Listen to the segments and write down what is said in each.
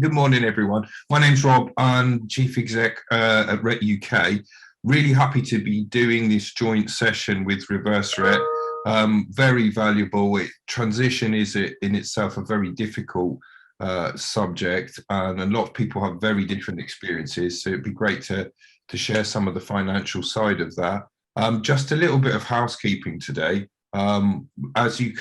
Good morning, everyone. My name's Rob. I'm Chief Exec at Rett UK. Really happy to be doing this joint session with Reverse Rett. Very valuable. Transition is in itself a very difficult subject, and a lot of people have very different experiences. So it'd be great to share some of the financial side of that. Just a little bit of housekeeping today. As you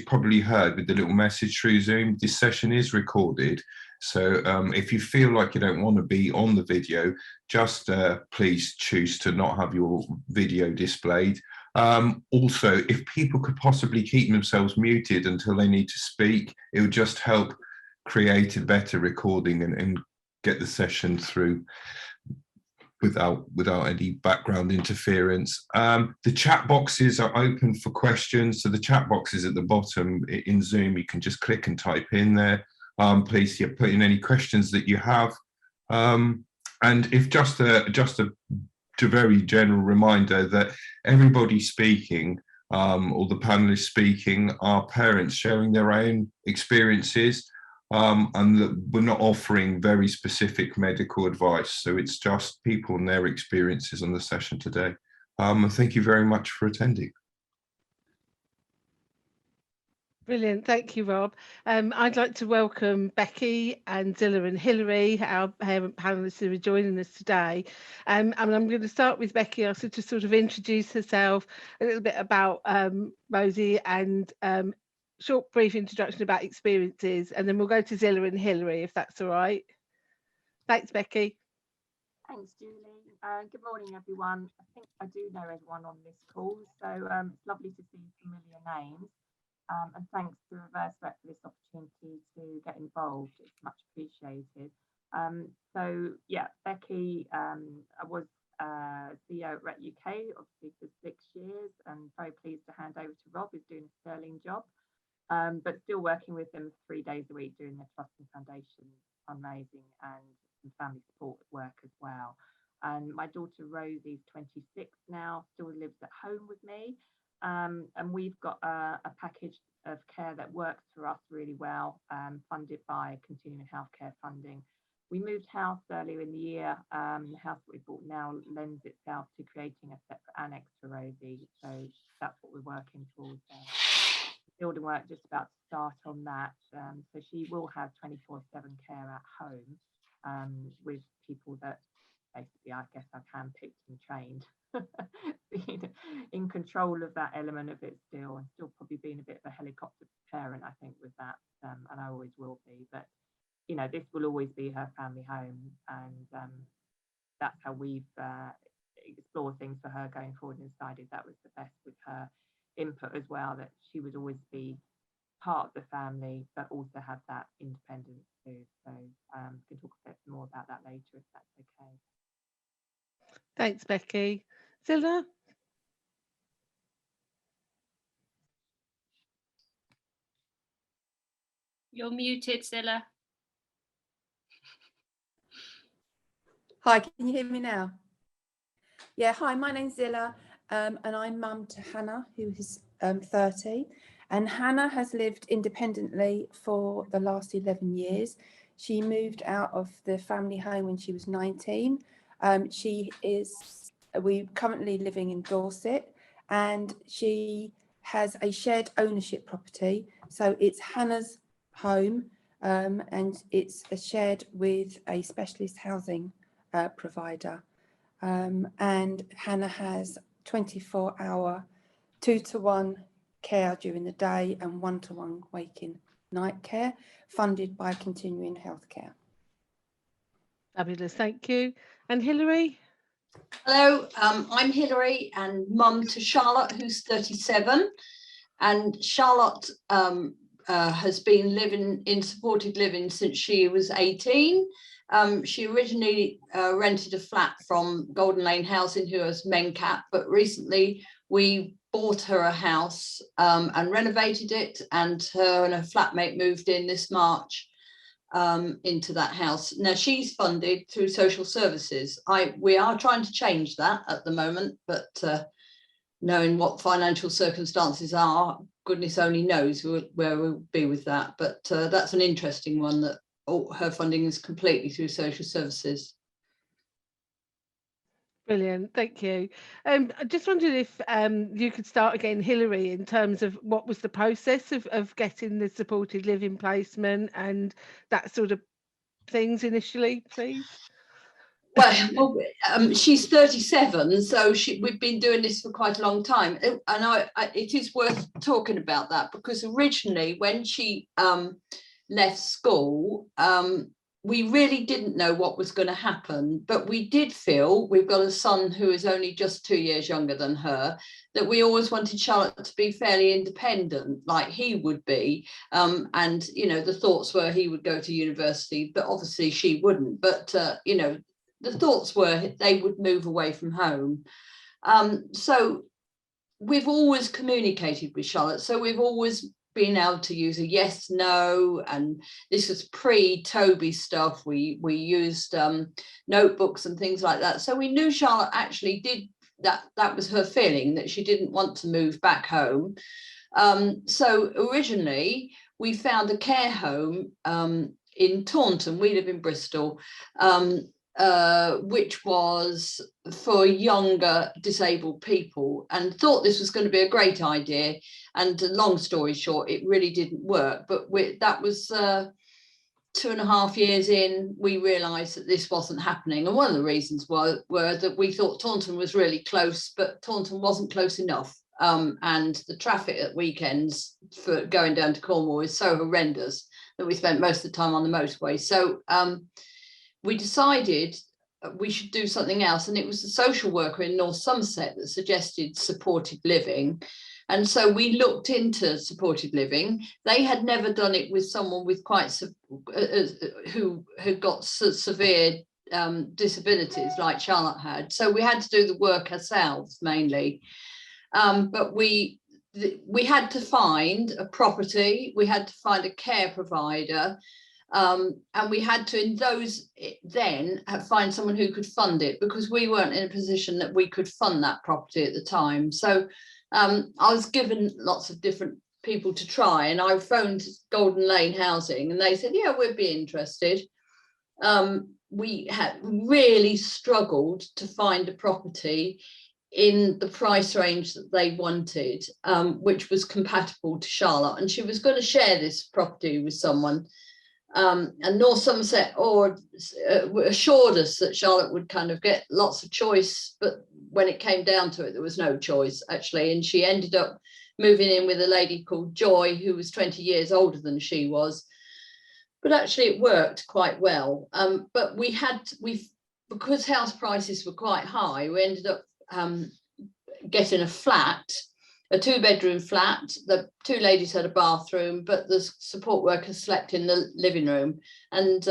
probably heard with the little message through Zoom, this session is recorded. So if you feel like you don't want to be on the video, just please choose to not have your video displayed. Also, if people could possibly keep themselves muted until they need to speak, it would just help create a better recording and get the session through without any background interference. The chat boxes are open for questions. So the chat box is at the bottom in Zoom. You can just click and type in there. Please put in any questions that you have. And if just a very general reminder that everybody speaking or the panelists speaking are parents sharing their own experiences. And that we're not offering very specific medical advice. So it's just people and their experiences on the session today. And thank you very much for attending. Brilliant, thank you, Rob. I'd like to welcome Becky and Zilla and Hilary, our parent panelists who are joining us today. And I'm going to start with Becky, ask her to sort of introduce herself, a little bit about Rosie, and short brief introduction about experiences, and then we'll go to Zilla and Hilary, if that's all right. Thanks, Becky. Thanks, Julie. Good morning, everyone. I think I do know everyone on this call, so it's lovely to see familiar names. And thanks to Reverse Rett for this opportunity to get involved. It's much appreciated. So yeah, Becky, I was CEO at Rett UK, obviously for 6 years, and very pleased to hand over to Rob, who's doing a sterling job. But still working with them 3 days a week doing the Trust and Foundation fundraising and some family support work as well. And my daughter Rosie's 26 now, still lives at home with me. And we've got a package of care that works for us really well, funded by continuing healthcare funding. We moved house earlier in the year. The house that we bought now lends itself to creating a separate annex for Rosie. So that's what we're working towards there. Building work just about to start on that, so she will have 24/7 care at home with people that basically I guess I've handpicked and trained, being in control of that element of it still, and still probably being a bit of a helicopter parent, I think, with that, and I always will be. But you know, this will always be her family home, and that's how we've explored things for her going forward and decided that was the best with her input as well, that she would always be part of the family but also have that independence too. So we can talk a bit more about that later if that's okay. Thanks, Becky. Zilla? You're muted, Zilla. Hi, can you hear me now? Yeah, hi, my name's Zilla. And I'm mum to Hannah, who is 30, and Hannah has lived independently for the last 11 years. She moved out of the family home when she was 19. We're currently living in Dorset, and she has a shared ownership property. So it's Hannah's home, and it's shared with a specialist housing provider. And Hannah has 24-hour 2-to-1 care during the day and 1-to-1 waking night care, funded by Continuing Healthcare. Fabulous, thank you. And Hilary? Hello, I'm Hilary and mum to Charlotte, who's 37. And Charlotte has been living in supported living since she was 18. She originally rented a flat from Golden Lane Housing, who was Mencap, but recently we bought her a house and renovated it, and her and her flatmate moved in this March into that house. Now she's funded through social services. We are trying to change that at the moment, but knowing what financial circumstances are, goodness only knows where we'll be with that. But that's an interesting one that all her funding is completely through social services. Brilliant, thank you. I just wondered if you could start again, Hilary, in terms of what was the process of getting the supported living placement and that sort of things initially, please. Well, she's 37, so we've been doing this for quite a long time, and it is worth talking about that, because originally when she left school, we really didn't know what was going to happen, but we did feel, we've got a son who is only just 2 years younger than her, that we always wanted Charlotte to be fairly independent, like he would be. And, you know, the thoughts were he would go to university, but obviously she wouldn't. But, you know, the thoughts were they would move away from home. So we've always communicated with Charlotte. So we've always been able to use a yes, no, and this was pre-Toby stuff. We used notebooks and things like that. So we knew Charlotte actually did that. That was her feeling, that she didn't want to move back home. So originally we found a care home in Taunton. We live in Bristol. Which was for younger disabled people, and thought this was going to be a great idea. And long story short, it really didn't work. But that was 2.5 years in, we realised that this wasn't happening. And one of the reasons were that we thought Taunton was really close, but Taunton wasn't close enough. And the traffic at weekends for going down to Cornwall is so horrendous that we spent most of the time on the motorway. So we decided we should do something else, and it was a social worker in North Somerset that suggested supported living. And so we looked into supported living. They had never done it with someone with who had got severe disabilities like Charlotte had. So we had to do the work ourselves mainly. But we had to find a property, we had to find a care provider, and we had to find someone who could fund it, because we weren't in a position that we could fund that property at the time. So I was given lots of different people to try, and I phoned Golden Lane Housing and they said, yeah, we'd be interested. We had really struggled to find a property in the price range that they wanted, which was compatible to Charlotte, and she was going to share this property with someone. And North Somerset assured us that Charlotte would kind of get lots of choice, but when it came down to it, there was no choice actually. And she ended up moving in with a lady called Joy, who was 20 years older than she was. But actually it worked quite well. But because house prices were quite high, we ended up getting a flat, a 2-bedroom flat. The 2 ladies had a bathroom, but the support worker slept in the living room. And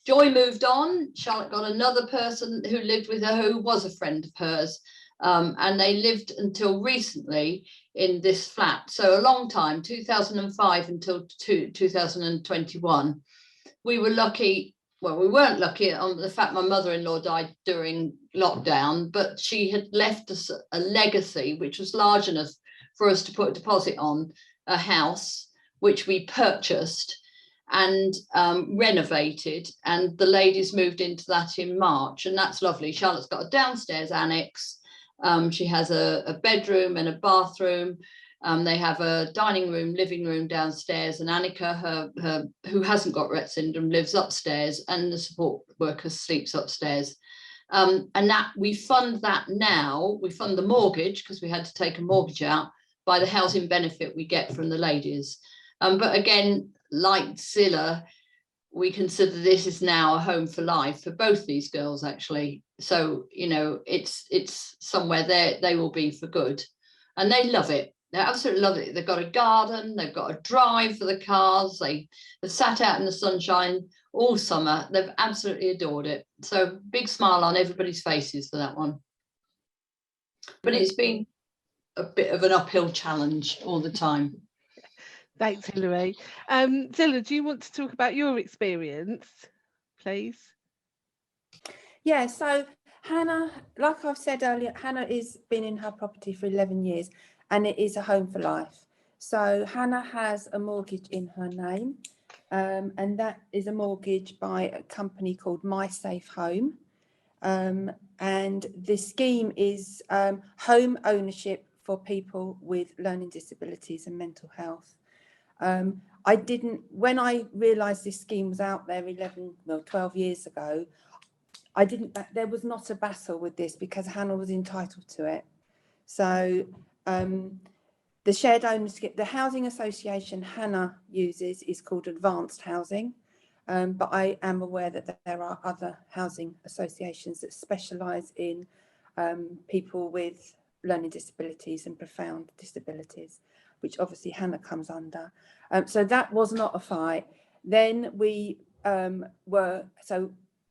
Joy moved on. Charlotte got another person who lived with her, who was a friend of hers. And they lived until recently in this flat. So a long time, 2005 until 2021. We were lucky. Well, we weren't lucky on the fact my mother-in-law died during lockdown, but she had left us a legacy which was large enough for us to put a deposit on, a house which we purchased and renovated, and the ladies moved into that in March, and that's lovely. Charlotte's got a downstairs annex. She has a bedroom and a bathroom. They have a dining room, living room downstairs, and Annika, who hasn't got Rett syndrome, lives upstairs, and the support worker sleeps upstairs. And that we fund that now. We fund the mortgage, because we had to take a mortgage out, by the housing benefit we get from the ladies. But again, like Zilla, we consider this is now a home for life for both these girls, actually. So, you know, it's somewhere they will be for good, and they love it. They absolutely love it. They've got a garden, they've got a drive for the cars, they've sat out in the sunshine all summer. They've absolutely adored it. So big smile on everybody's faces for that one. But it's been a bit of an uphill challenge all the time. Thanks, Hilary. Zilla, do you want to talk about your experience, please? Yeah, so Hannah, like I've said earlier, Hannah has been in her property for 11 years and it is a home for life. So Hannah has a mortgage in her name. and that is a mortgage by a company called My Safe Home. And the scheme is home ownership for people with learning disabilities and mental health. When I realised this scheme was out there 12 years ago, there was not a battle with this because Hannah was entitled to it. So the shared ownership, the housing association Hannah uses is called Advanced Housing. But I am aware that there are other housing associations that specialise in people with learning disabilities and profound disabilities, which obviously Hannah comes under. So that was not a fight. Then we were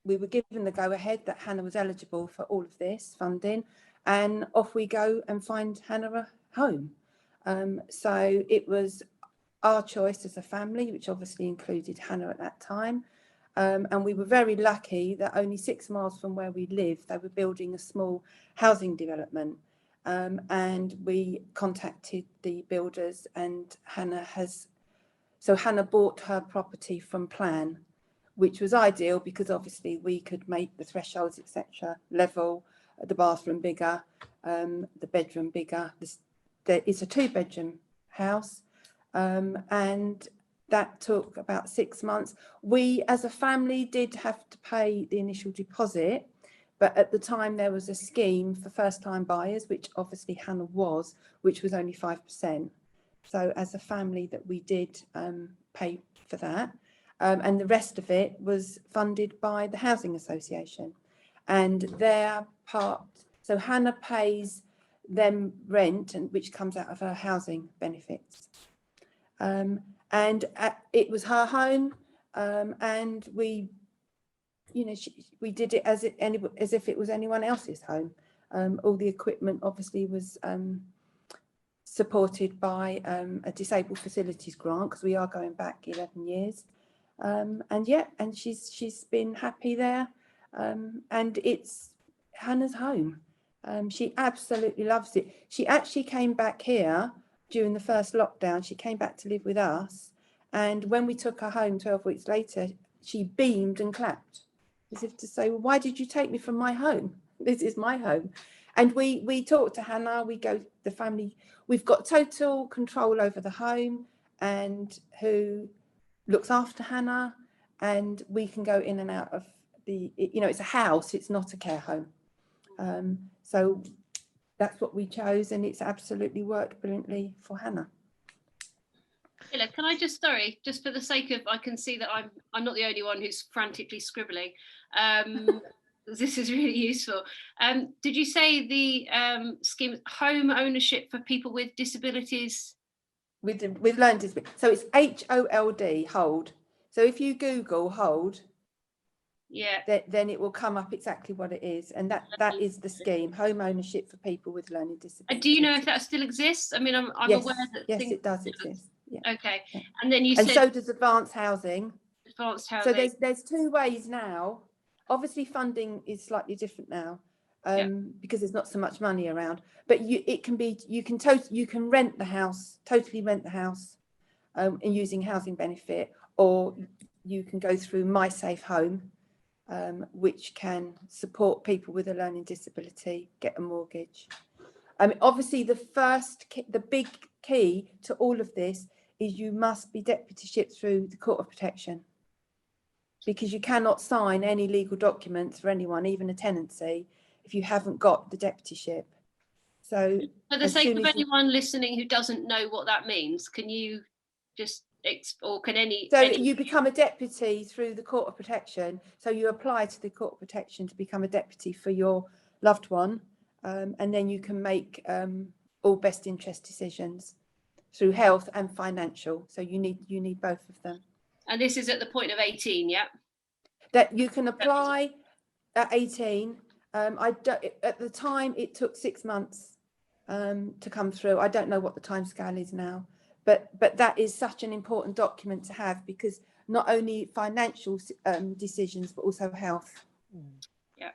given the go-ahead that Hannah was eligible for all of this funding, and off we go and find Hannah a home. So it was our choice as a family, which obviously included Hannah at that time. And we were very lucky that only 6 miles from where we lived, they were building a small housing development. And we contacted the builders, and Hannah bought her property from plan, which was ideal because obviously we could make the thresholds, etc., level, the bathroom bigger, the bedroom bigger. It's a 2-bedroom house. And that took about 6 months. We as a family did have to pay the initial deposit, but at the time there was a scheme for first-time buyers, which obviously Hannah was, which was only 5%. So as a family that we did pay for that, and the rest of it was funded by the housing association and their part. So Hannah pays them rent, and which comes out of her housing benefits. And it was her home, and we did it as if it was anyone else's home. All the equipment obviously was supported by a disabled facilities grant, because we are going back 11 years. And she's been happy there, and it's Hannah's home. She absolutely loves it. She actually came back here during the first lockdown. She came back to live with us, and when we took her home 12 weeks later, she beamed and clapped as if to say, well, why did you take me from my home? This is my home. And we talked to Hannah. The family, we've got total control over the home and who looks after Hannah, and we can go in and out of it's a house, it's not a care home. So that's what we chose, and it's absolutely worked brilliantly for Hannah. Hilla, can I just for the sake of, I can see that I'm not the only one who's frantically scribbling. This is really useful. Did you say the scheme home ownership for people with disabilities? With learning disabilities. So it's HOLD, hold. So if you Google hold, then it will come up exactly what it is, and that is the scheme, home ownership for people with learning disabilities. Do you know if that still exists? I mean, I'm yes, aware that it does exist. Yeah. Okay, yeah. And then you said, so does advanced housing. So there's 2 ways now. Obviously, funding is slightly different now, because there's not so much money around. But you can rent the house, totally rent the house, and using housing benefit, or you can go through My Safe Home, which can support people with a learning disability get a mortgage. Obviously, the big key to all of this is you must be deputyship through the Court of Protection, because you cannot sign any legal documents for anyone, even a tenancy, if you haven't got the deputyship. So for the sake of anyone listening who doesn't know what that means, can you just you become a deputy through the Court of Protection. So you apply to the Court of Protection to become a deputy for your loved one, and then you can make all best interest decisions through health and financial. So you need both of them. And this is at the point of 18, yeah? That you can apply at 18. At the time, it took 6 months to come through. I don't know what the timescale is now, but that is such an important document to have, because not only financial decisions, but also health. Yeah.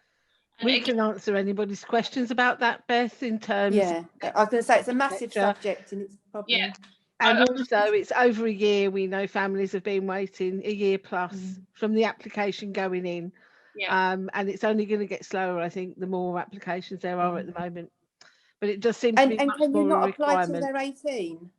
We can answer anybody's questions about that, Beth, in terms. Yeah, I was going to say it's a massive subject, and it's probably. Yeah. And also, it's over a year. We know families have been waiting a year plus from the application going in. Yeah. And it's only going to get slower, I think, the more applications there are at the moment. But it does seem to be And much can you more a not apply till requirement. they're 18?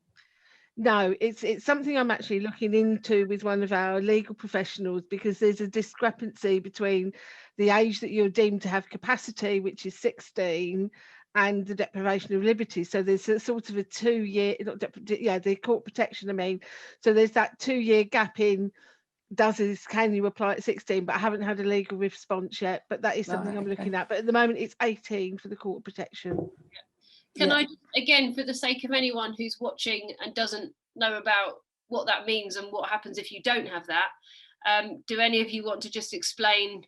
No, it's something I'm actually looking into with one of our legal professionals, because there's a discrepancy between the age that you're deemed to have capacity, which is 16, and the deprivation of liberty. So there's a sort of a 2-year, the court protection, I mean. So there's that 2-year gap in, can you apply at 16? But I haven't had a legal response yet, but that is something I'm looking at. But at the moment it's 18 for the court protection. Can I, again, for the sake of anyone who's watching and doesn't know about what that means and what happens if you don't have that, do any of you want to just explain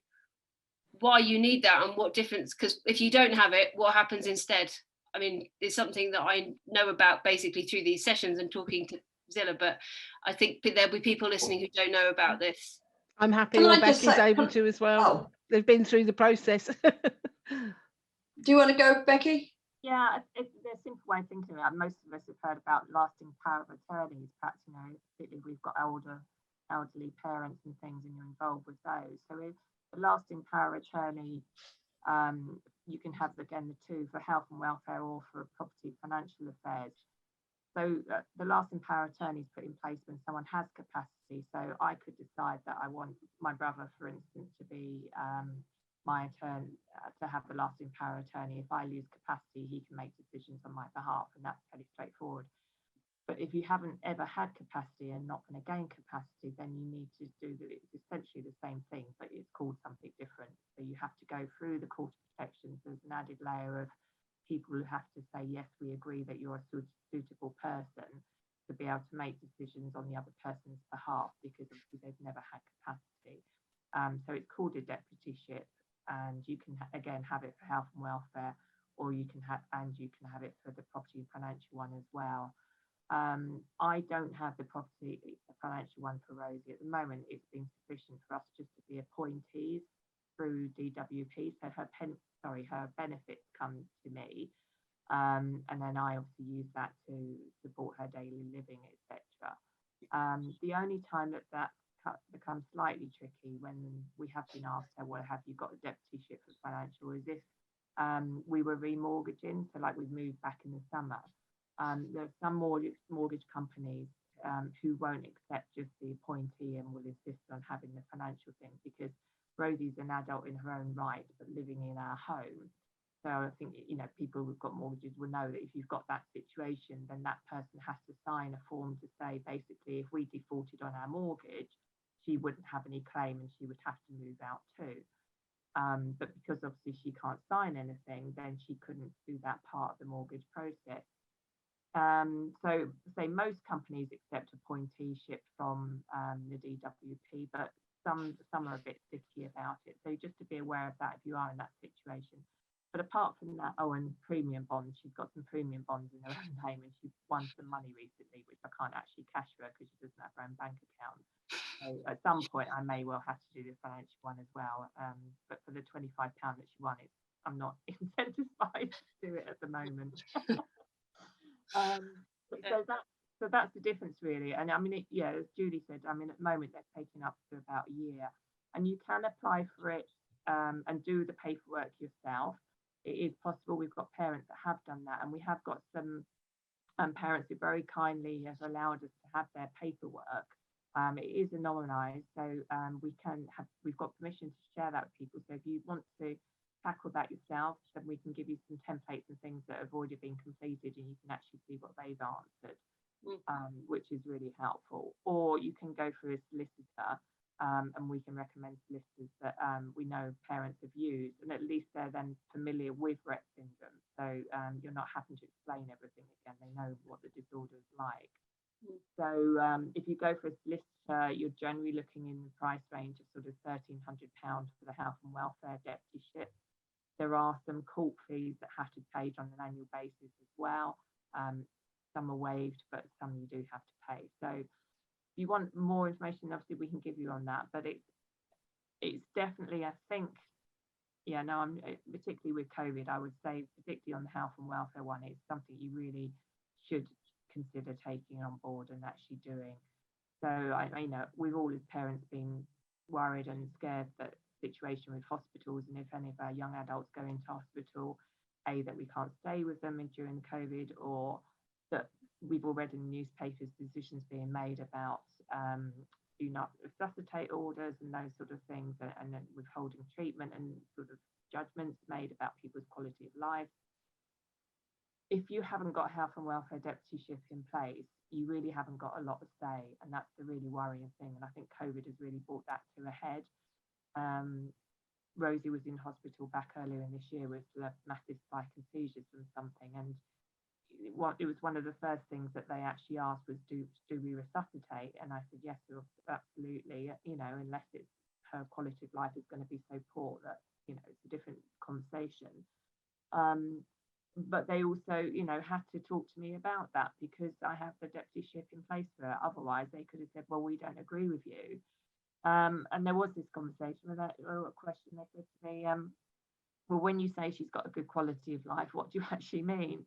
why you need that and what difference? Because if you don't have it, what happens instead? I mean, it's something that I know about basically through these sessions and talking to Zilla, but I think there'll be people listening who don't know about this. I'm happy, or Becky's able to as well. Oh. They've been through the process. Do you want to go, Becky? Yeah, there's a simple way of thinking about it. Most of us have heard about lasting power of attorneys. Perhaps, particularly if we've got elderly parents and things, and you're involved with those. So if the lasting power of attorney, you can have, again, the two for health and welfare or for property financial affairs. So the lasting power of attorney is put in place when someone has capacity. So I could decide that I want my brother, for instance, to be my attorney, to have the lasting power of attorney. If I lose capacity, he can make decisions on my behalf, and that's fairly straightforward. But if you haven't ever had capacity and not going to gain capacity, then you need to do it's essentially the same thing, but it's called something different. So you have to go through the court of protections. There's an added layer of people who have to say, yes, we agree that you're a suitable person to be able to make decisions on the other person's behalf, because obviously they've never had capacity. So it's called a deputyship, and you can again have it for health and welfare, or you can have it for the property financial one as well. I don't have the property financial one for Rosie at the moment. It's been sufficient for us just to be appointees through DWP, so her benefits come to me, and then I obviously use that to support her daily living, etc. The only time that becomes slightly tricky, when we have been asked her, well, have you got a deputyship for financial, is if we were remortgaging, so like we've moved back in the summer. There are some mortgage companies who won't accept just the appointee and will insist on having the financial thing, because Rosie's an adult in her own right, but living in our home. So I think, people who've got mortgages will know that if you've got that situation, then that person has to sign a form to say, basically, if we defaulted on our mortgage, she wouldn't have any claim and she would have to move out too. But because obviously she can't sign anything, then she couldn't do that part of the mortgage process. So say most companies accept appointeeship from the DWP, but some are a bit sticky about it. So just to be aware of that if you are in that situation. But apart from that, and premium bonds, she's got some premium bonds in her own name, and she's won some money recently, which I can't actually cash for her because she doesn't have her own bank account. So at some point I may well have to do the financial one as well. But for the £25 that she won, I'm not incentivized to do it at the moment. So that's the difference really. And I mean, as Julie said, I mean, at the moment they're taking up to about a year, and you can apply for it and do the paperwork yourself. It is possible. We've got parents that have done that, and we have got some parents who very kindly have allowed us to have their paperwork. It is anonymised, so we've got permission to share that with people. So if you want to tackle that yourself, then we can give you some templates and things that have already been completed, and you can actually see what they've answered, which is really helpful. Or you can go through a solicitor, and we can recommend solicitors that we know parents have used, and at least they're then familiar with Rett syndrome. So you're not having to explain everything again. They know what the disorder is like. So if you go for a solicitor, you're generally looking in the price range of sort of £1,300 for the health and welfare deputyship. There are some court fees that have to be paid on an annual basis as well. Some are waived, but some you do have to pay. So if you want more information, obviously we can give you on that. But it's definitely, I think, I'm particularly with COVID, I would say, particularly on the health and welfare one, it's something you really should consider taking on board and actually doing. So I know we've all as parents been worried and scared that situation with hospitals, and if any of our young adults go into hospital, that we can't stay with them during COVID, or that we've all read in the newspapers decisions being made about do not resuscitate orders and those sort of things, and then withholding treatment and sort of judgments made about people's quality of life. If you haven't got health and welfare deputyship in place, you really haven't got a lot of say, and that's the really worrying thing. And I think COVID has really brought that to a head. Rosie was in hospital back earlier in this year with a massive spike in seizures from something, and it was one of the first things that they actually asked was, do we resuscitate? And I said, yes, absolutely, you know, unless it's her quality of life is going to be so poor that, you know, it's a different conversation. But they also, you know, had to talk to me about that because I have the deputyship in place for her. Otherwise, they could have said, well, we don't agree with you. And there was this conversation with a question. They said to me, well, when you say she's got a good quality of life, what do you actually mean?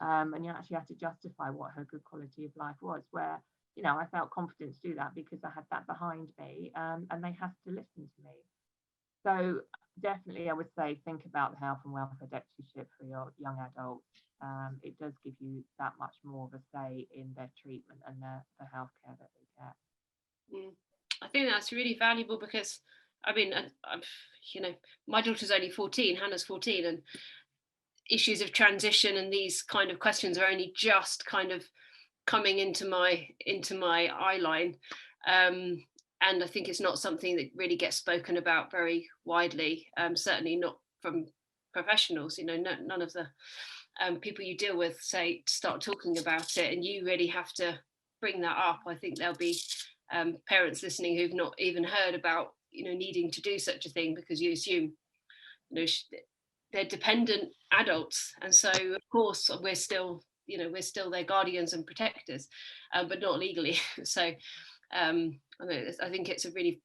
And you actually had to justify what her good quality of life was, where, you know, I felt confident to do that because I had that behind me, and they had to listen to me. So definitely, I would say, think about the health and welfare deputyship for your young adults. It does give you that much more of a say in their treatment and the healthcare that they get. I think that's really valuable because, I mean, you know, my daughter's only 14, Hannah's 14, and issues of transition and these kind of questions are only just kind of coming into my eye line. And I think it's not something that really gets spoken about very widely, certainly not from professionals. You know, none of the people you deal with start talking about it, and you really have to bring that up. I think there'll be parents listening who've not even heard about, you know, needing to do such a thing because you assume, you know, they're dependent adults, and so of course we're still their guardians and protectors, but not legally. So I think it's a really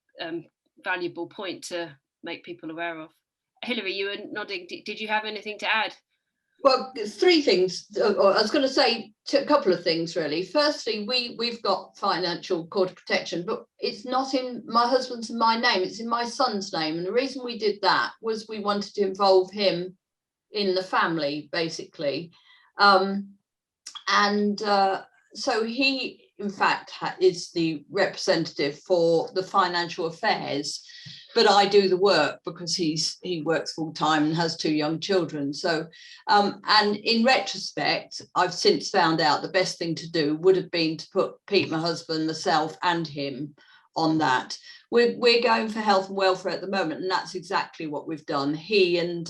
valuable point to make people aware of. Hilary, you were nodding. Did you have anything to add? Well, three things. I was going to say a couple of things, really. Firstly, we've got financial court of protection, but it's not in my husband's and my name. It's in my son's name. And the reason we did that was we wanted to involve him in the family, basically. So he, in fact, is the representative for the financial affairs, but I do the work because he works full time and has 2 young children. So, and in retrospect, I've since found out the best thing to do would have been to put Pete, my husband, myself and him on that. We're going for health and welfare at the moment, and that's exactly what we've done. He and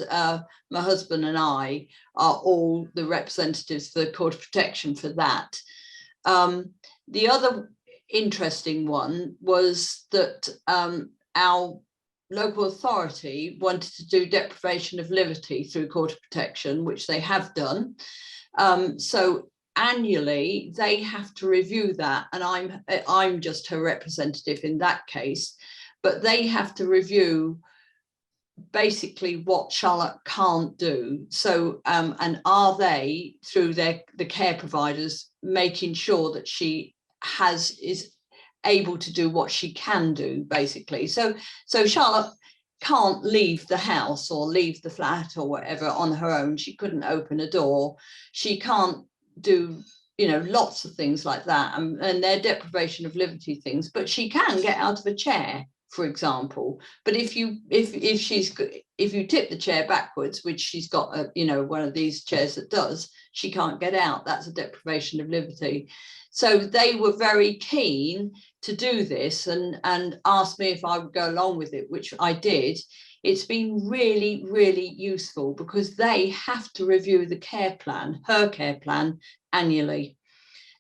my husband and I are all the representatives for the Court of Protection for that. The other interesting one was that our local authority wanted to do deprivation of liberty through Court of Protection, which they have done. So annually they have to review that, and I'm just her representative in that case, but they have to review basically what Charlotte can't do. So and are they, through the care providers, making sure that she is able to do what she can do, basically. So Charlotte can't leave the house or leave the flat or whatever on her own. She couldn't open a door. She can't do, you know, lots of things like that, and they're deprivation of liberty things, but she can get out of a chair, for example. But if you tip the chair backwards, which she's got one of these chairs that does, she can't get out. That's a deprivation of liberty. So they were very keen to do this and asked me if I would go along with it, which I did. It's been really, really useful because they have to review the care plan, her care plan, annually.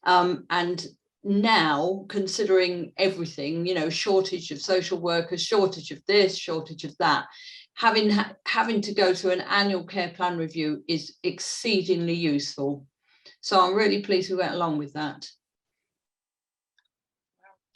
And now, considering everything, you know, shortage of social workers, shortage of this, shortage of that, having to go to an annual care plan review is exceedingly useful. So I'm really pleased we went along with that.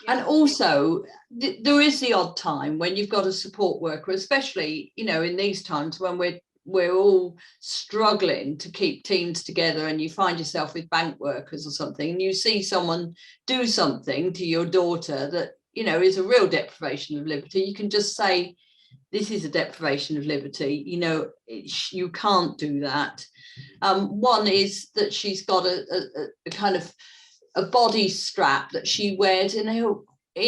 And also, there is the odd time when you've got a support worker, especially, you know, in these times when we're we're all struggling to keep teams together, and you find yourself with bank workers or something, and you see someone do something to your daughter that, you know, is a real deprivation of liberty, you can just say, this is a deprivation of liberty, you know, you can't do that. One is that she's got a kind of a body strap that she wears in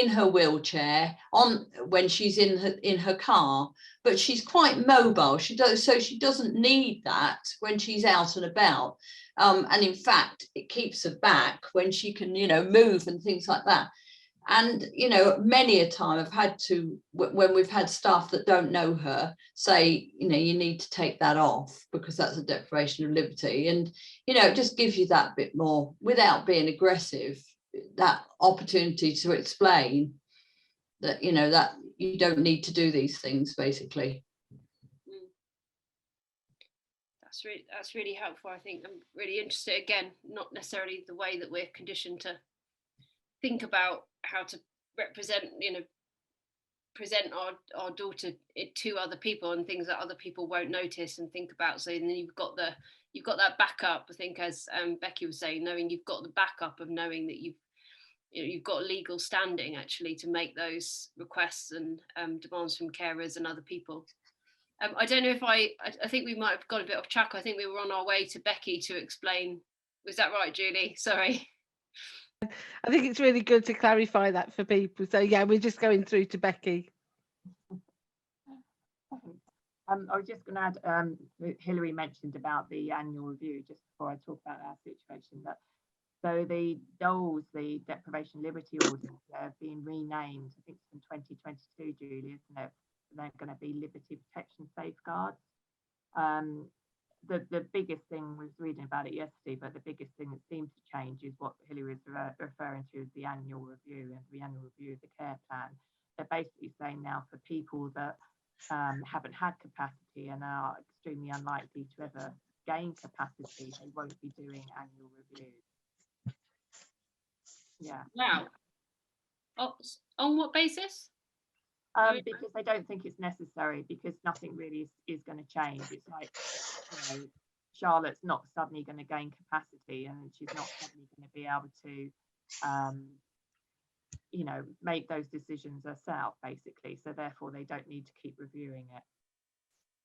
her wheelchair on when she's in her car, but she's quite mobile. She doesn't need that when she's out and about. And in fact, it keeps her back when she can, you know, move and things like that. And, you know, many a time I've had to, when we've had staff that don't know her, say, you know, you need to take that off because that's a deprivation of liberty. And, you know, it just gives you that bit more, without being aggressive, that opportunity to explain that, you know, that you don't need to do these things, basically. That's really helpful. I think I'm really interested, again, not necessarily the way that we're conditioned to think about how to represent, you know, present our daughter to other people, and things that other people won't notice and think about. So then you've got that backup, I think, as Becky was saying, knowing you've got the backup of knowing that you've got legal standing actually to make those requests and demands from carers and other people. I don't know if I think we might have got a bit off track. I think we were on our way to Becky to explain. Was that right, Julie? Sorry. I think it's really good to clarify that for people. So yeah, we're just going through to Becky. I was just going to add, Hilary mentioned about the annual review just before I talk about our situation. So the DOLs, the deprivation liberty orders, have been renamed. I think it's in 2022, Julie, isn't it? They're going to be liberty protection safeguards. The biggest thing, was reading about it yesterday, but the biggest thing that seems to change is what Hilary was referring to as the annual review, and the annual review of the care plan. They're basically saying now for people that haven't had capacity and are extremely unlikely to ever gain capacity, they won't be doing annual reviews. Yeah. Wow. Oh, on what basis? Because they don't think it's necessary, because nothing really is going to change. It's like, you know, Charlotte's not suddenly going to gain capacity, and she's not suddenly going to be able to, you know, make those decisions herself, basically. So therefore, they don't need to keep reviewing it.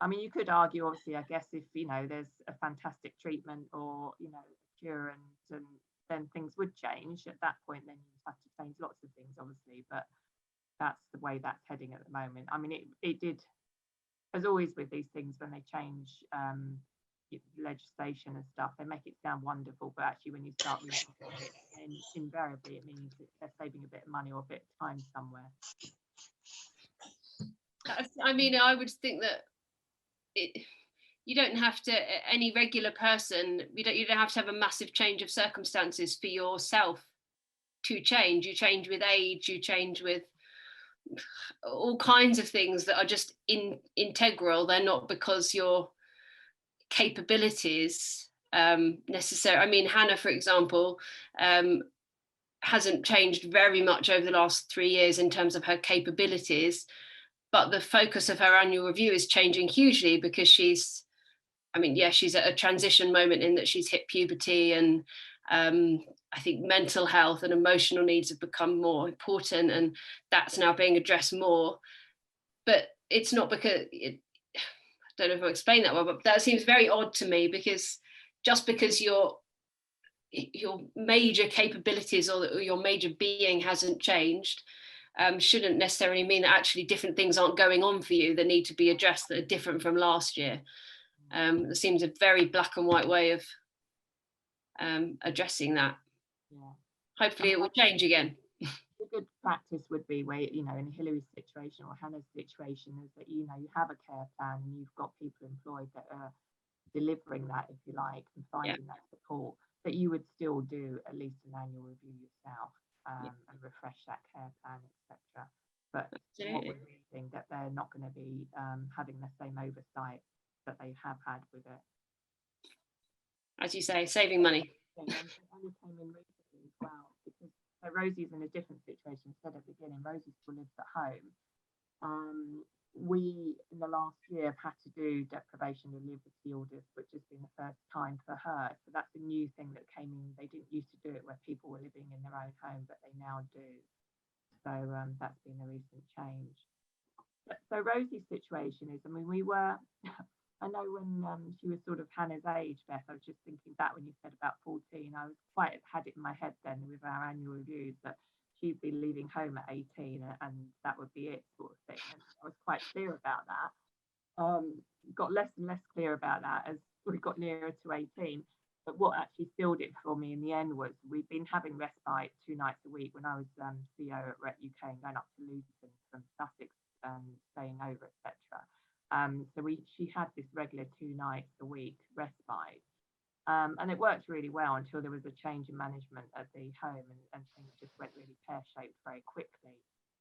I mean, you could argue, obviously, I guess, if, you know, there's a fantastic treatment or, you know, cure, and then things would change at that point. Then you have to change lots of things, obviously, but that's the way that's heading at the moment. I mean, it did, as always with these things, when they change legislation and stuff, they make it sound wonderful, but actually when you start reading it, then invariably it means that they're saving a bit of money or a bit of time somewhere. I mean, I would think that you don't have to, any regular person, you don't have to have a massive change of circumstances for yourself to change. You change with age, you change with all kinds of things that are just integral. They're not because your capabilities necessary. I mean, Hannah, for example, hasn't changed very much over the last 3 years in terms of her capabilities, but the focus of her annual review is changing hugely because she's at a transition moment in that she's hit puberty, and I think mental health and emotional needs have become more important, and that's now being addressed more. But it's not because I don't know if I'll explain that well, but that seems very odd to me, because just because your major capabilities or your major being hasn't changed shouldn't necessarily mean that actually different things aren't going on for you that need to be addressed that are different from last year. It seems a very black and white way of addressing that. Yeah. Hopefully it will change again. A good practice would be where, you know, in Hilary's situation or Hannah's situation, is that, you know, you have a care plan and you've got people employed that are delivering that, if you like, and finding that support, that you would still do at least an annual review yourself and refresh that care plan, etc. But what we're reading, that they're not going to be having the same oversight that they have had with it. As you say, saving money. And only came in recently as well, because Rosie's in a different situation. Instead of beginning, Rosie still lives at home, We, in the last year, have had to do deprivation of liberty orders, which has been the first time for her. So that's a new thing that came in. They didn't used to do it where people were living in their own home, but they now do. So that's been a recent change. So Rosie's situation is, I mean, we were, I know when she was sort of Hannah's age, Beth, I was just thinking back when you said about 14, I was had it in my head then with our annual reviews that she'd be leaving home at 18 and that would be it, sort of thing. And I was quite clear about that. Got less and less clear about that as we got nearer to 18. But what actually sealed it for me in the end was we'd been having respite 2 nights a week when I was CEO at Rett UK and going up to Luton from Sussex, staying over, etc. So she had this regular 2 nights a week respite. And it worked really well until there was a change in management at the home and things just went really pear-shaped very quickly.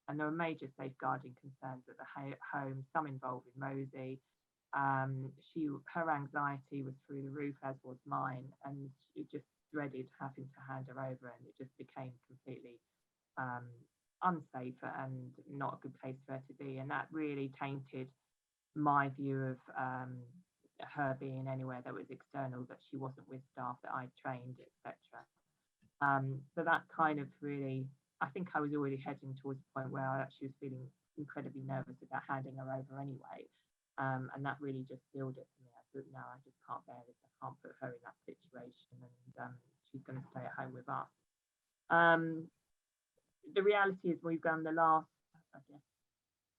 And there were major safeguarding concerns at the home, some involving Rosie. Her anxiety was through the roof, as was mine, and she just dreaded having to hand her over, and it just became completely unsafe and not a good place for her to be. And that really tainted my view of her being anywhere that was external, that she wasn't with staff that I trained, etc. So that kind of really, I think I was already heading towards the point where I actually was feeling incredibly nervous about handing her over anyway. And that really just sealed it for me. I thought, no, I just can't bear this. I can't put her in that situation, and she's going to stay at home with us. The reality is we've done the last, I guess,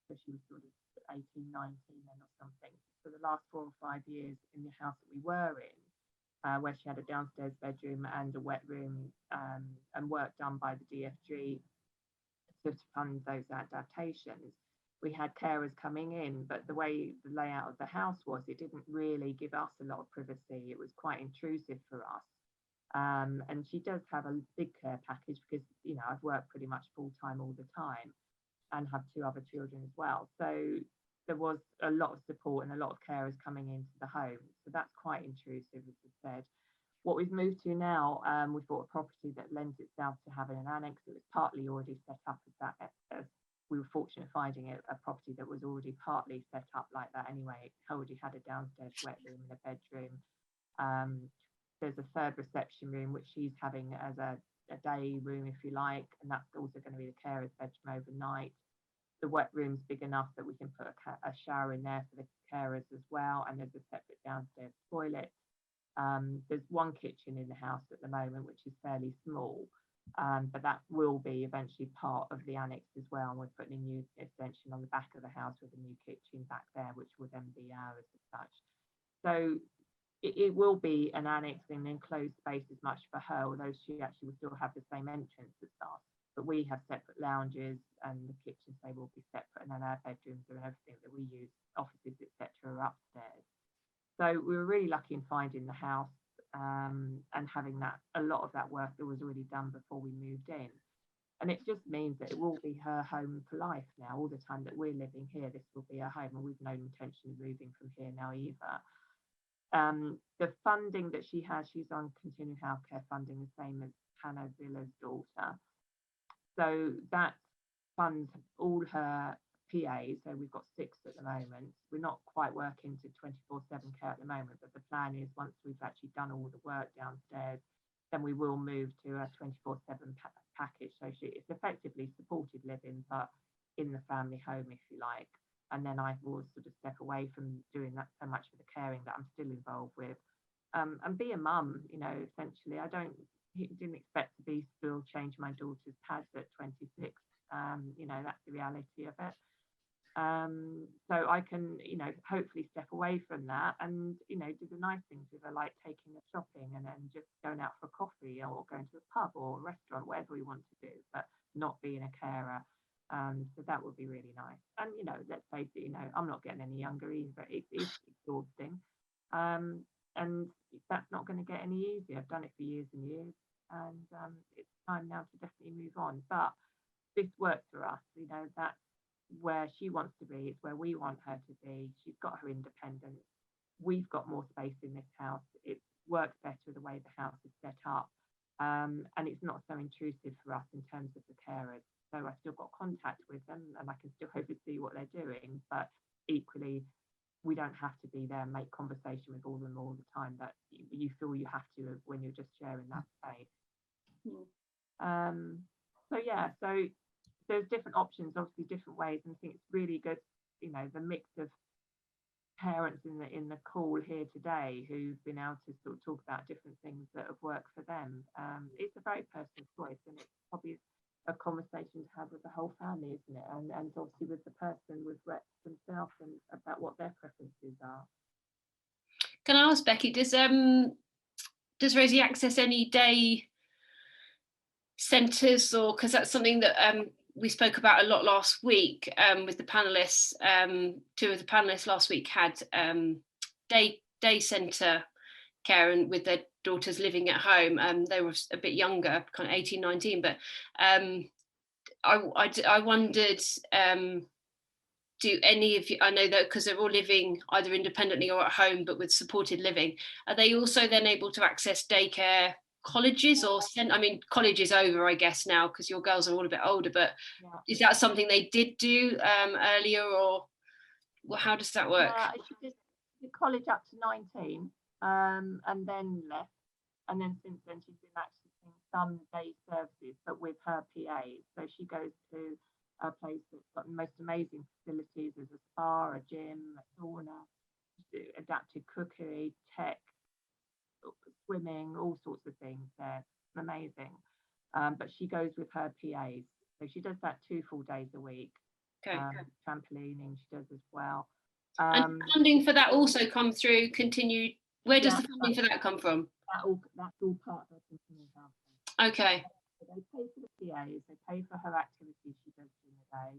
so she was sort of 18, 19 then or something, for the last 4 or 5 years in the house that we were in, where she had a downstairs bedroom and a wet room, and work done by the DFG to fund those adaptations. We had carers coming in, but the way the layout of the house was, it didn't really give us a lot of privacy. It was quite intrusive for us. And she does have a big care package because, you know, I've worked pretty much full time all the time and have 2 other children as well. So there was a lot of support and a lot of carers coming into the home. So that's quite intrusive, as I said. What we've moved to now, we've bought a property that lends itself to having an annex. It was partly already set up as that. As we were fortunate finding a property that was already partly set up like that anyway. It already had a downstairs wet room and a bedroom. There's a 3rd reception room, which she's having as a day room, if you like, and that's also going to be the carer's bedroom overnight. The wet room's big enough that we can put a shower in there for the carers as well, and there's a separate downstairs toilet. There's 1 kitchen in the house at the moment, which is fairly small, but that will be eventually part of the annex as well. And we're putting a new extension on the back of the house with a new kitchen back there, which will then be ours as such. So it will be an annex in an enclosed space as much for her, although she actually will still have the same entrance as us. But we have separate lounges, and the kitchens, they will be separate, and then our bedrooms and everything that we use, offices, etc., are upstairs. So we were really lucky in finding the house and having that, a lot of that work that was already done before we moved in. And it just means that it will be her home for life now. All the time that we're living here, this will be her home, and we've no intention of moving from here now either. The funding that she has, she's on continuing healthcare funding, the same as Hannah Villa's daughter. So that funds all her PAs. So we've got 6 at the moment. We're not quite working to 24/7 care at the moment, but the plan is once we've actually done all the work downstairs, then we will move to a 24/7 package. So it's effectively supported living, but in the family home, if you like. And then I will sort of step away from doing that so much for the caring that I'm still involved with, and be a mum. You know, essentially, didn't expect to be still change my daughter's pads at 26. You know, that's the reality of it. So I can, you know, hopefully step away from that and, you know, do the nice things with her, like taking her shopping and then just going out for a coffee or going to a pub or a restaurant, whatever we want to do, but not being a carer. So that would be really nice. And, you know, let's face it, you know, I'm not getting any younger either. It is exhausting. And that's not going to get any easier. I've done it for years and years, and it's time now to definitely move on. But this works for us, you know, that's where she wants to be. It's where we want her to be. She's got her independence. We've got more space in this house. It works better the way the house is set up. And it's not so intrusive for us in terms of the carers. so I still got contact with them and I can still oversee what they're doing, but equally we don't have to be there and make conversation with all of them all the time, but you feel you have to when you're just sharing that space. So yeah, so there's different options, obviously different ways, and I think it's really good, you know, the mix of parents in the call here today who've been able to sort of talk about different things that have worked for them. It's a very personal choice, and it's probably a conversation to have with the whole family, isn't it? And obviously with the person with Rett themselves and about what their preferences are. Can I ask, Becky, does Rosie access any day centres, or because that's something that we spoke about a lot last week with the panelists. Two of the panelists last week had day centre care and with their daughters living at home. They were a bit younger, kind of 18, 19, but I wondered, do any of you, I know that because they're all living either independently or at home but with supported living, are they also then able to access daycare colleges, or I mean college is over I guess now because your girls are all a bit older, but is that something they did do earlier, or well, how does that work? She did college up to 19 and then left, and then since then she's been accessing some day services but with her PA. So she goes to a place that's got the most amazing facilities. There's a spa, a gym, a sauna, adapted cookery, tech, swimming, all sorts of things. They're amazing. But she goes with her PAs. So she does that 2 full days a week. Okay. Trampolining she does as well. And funding for that also come through continued. Where does the funding for that come from? That's all part of her continued health. Okay. So they pay for the PAs, they pay for her activities she does during the day.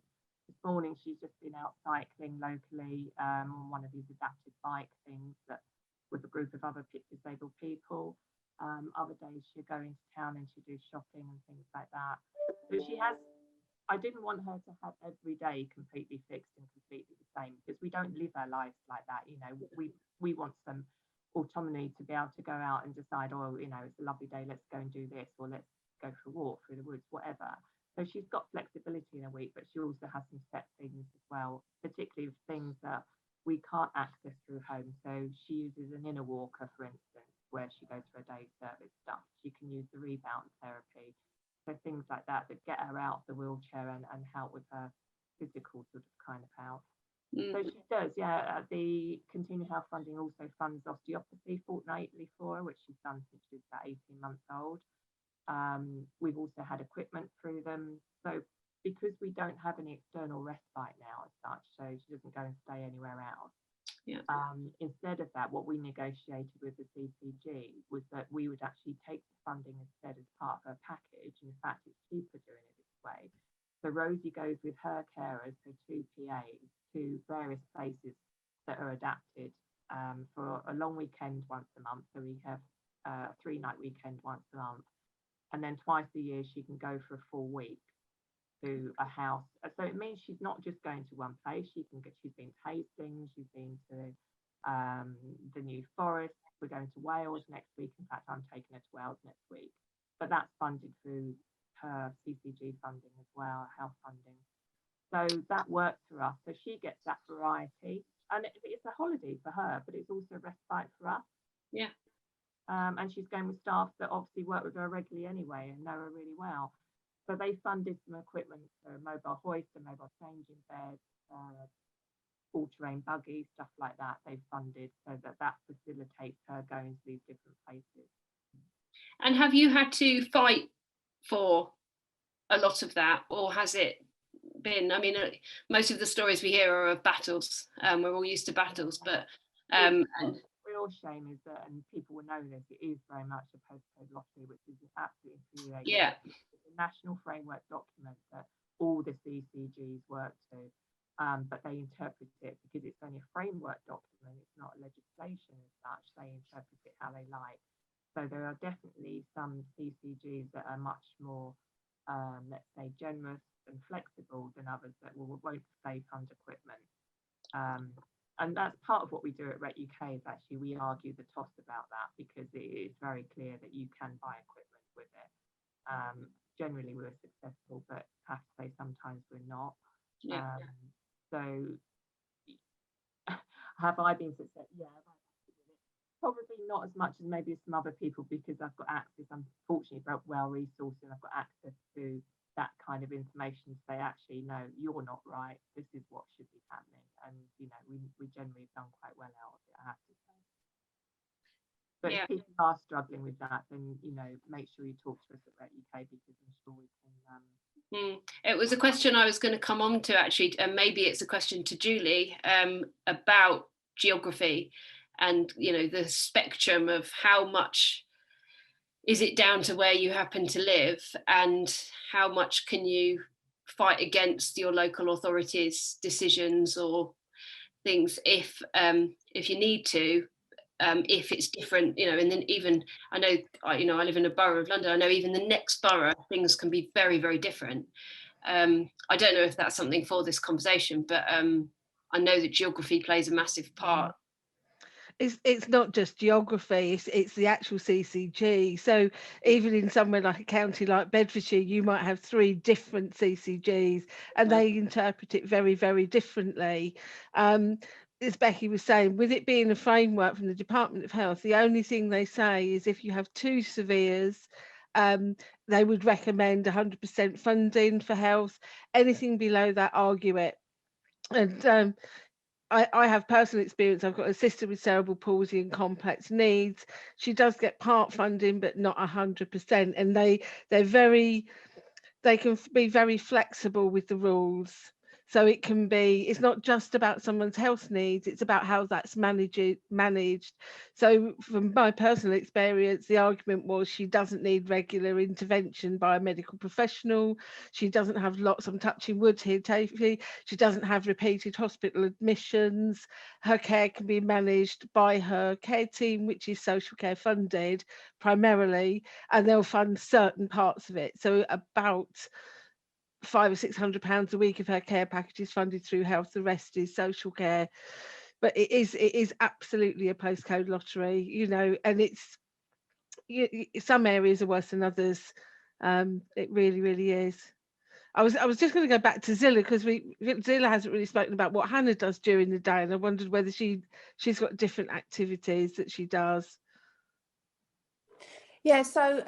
This morning she's just been out cycling locally on one of these adapted bike things that with a group of other disabled people. Other days she'll go into town and she'll do shopping and things like that. So she has, I didn't want her to have every day completely fixed and completely the same, because we don't live our lives like that. You know, we want some autonomy to be able to go out and decide, oh, you know, it's a lovely day, let's go and do this, or let's go for a walk through the woods, whatever. So she's got flexibility in a week, but she also has some set things as well, particularly things that we can't access through home. So she uses an inner walker, for instance, where she goes for a day service stuff. She can use the rebound therapy. So things like that get her out of the wheelchair and help with her physical sort of kind of health. So she does, yeah. The continued health funding also funds osteopathy fortnightly for her, which she's done since she was about 18 months old. We've also had equipment through them. So because we don't have any external respite now as such, so she doesn't go and stay anywhere else. Yeah. Instead of that, what we negotiated with the CCG was that we would actually take the funding instead as part of her package. In fact, it's cheaper doing it this way. So Rosie goes with her carers, so 2 PAs, to various places that are adapted for a long weekend once a month. So we have a 3-night weekend once a month. And then twice a year, she can go for a full week to a house. So it means she's not just going to one place. She's been to Hastings, she's been to the New Forest. We're going to Wales next week. In fact, I'm taking her to Wales next week. But that's funded through her CCG funding as well, health funding. So that works for us. So she gets that variety. And it's a holiday for her, but it's also a respite for us. Yeah. And she's going with staff that obviously work with her regularly anyway and know her really well. So they funded some equipment, a mobile hoist, a mobile changing bed, all-terrain buggy, stuff like that. They've funded so that facilitates her going to these different places. And have you had to fight for a lot of that, or has it been? I mean, most of the stories we hear are of battles. We're all used to battles, but real shame is that, and people will know this, it is very much a postcode lottery, which is absolutely infuriating. Yeah. It's a national framework document that all the CCGs work to, but they interpret it because it's only a framework document, it's not legislation as such. They interpret it how they like. So there are definitely some CCGs that are much more, let's say, generous and flexible than others that won't say fund equipment. And that's part of what we do at Rett UK is actually we argue the toss about that, because it is very clear that you can buy equipment with it. Generally we're successful, but I have to say not. Yeah. So have I been successful? Yeah, probably not as much as maybe some other people, because I've got access, I'm fortunately well resourced, and I've got access to that kind of information to say, actually, no, you're not right, this is what should be happening. And we generally have done quite well out of it, I have to say. But if people are struggling with that, then make sure you talk to us at Rett UK, because I'm sure we can. It was a question I was going to come on to, actually, and maybe it's a question to Julie, about geography and the spectrum of how much is it down to where you happen to live, and how much can you fight against your local authorities' decisions or things if you need to. If it's different, and then even I know, I live in a borough of London. I know even the next borough, things can be very, very different. I don't know if that's something for this conversation, but I know that geography plays a massive part. It's not just geography, it's the actual CCG. So even in somewhere like a county like Bedfordshire, you might have 3 different CCGs, and they interpret it very, very differently. As Becky was saying, with it being a framework from the Department of Health, the only thing they say is if you have 2 severes, they would recommend 100% funding for health. Anything below that, argue it. And I have personal experience. I've got a sister with cerebral palsy and complex needs. She does get part funding, but not 100%. And they can be very flexible with the rules. So it's not just about someone's health needs, it's about how that's managed. So from my personal experience, the argument was she doesn't need regular intervention by a medical professional. She doesn't have lots, I'm touching wood here, Tafy, she doesn't have repeated hospital admissions. Her care can be managed by her care team, which is social care funded primarily, and they'll fund certain parts of it. So about £500 or £600 a week of her care package is funded through health, the rest is social care. But it is absolutely a postcode lottery, and it's some areas are worse than others. It really, really is. I was just going to go back to Zilla, because Zilla hasn't really spoken about what Hannah does during the day, and I wondered whether she's got different activities that she does. Yeah, so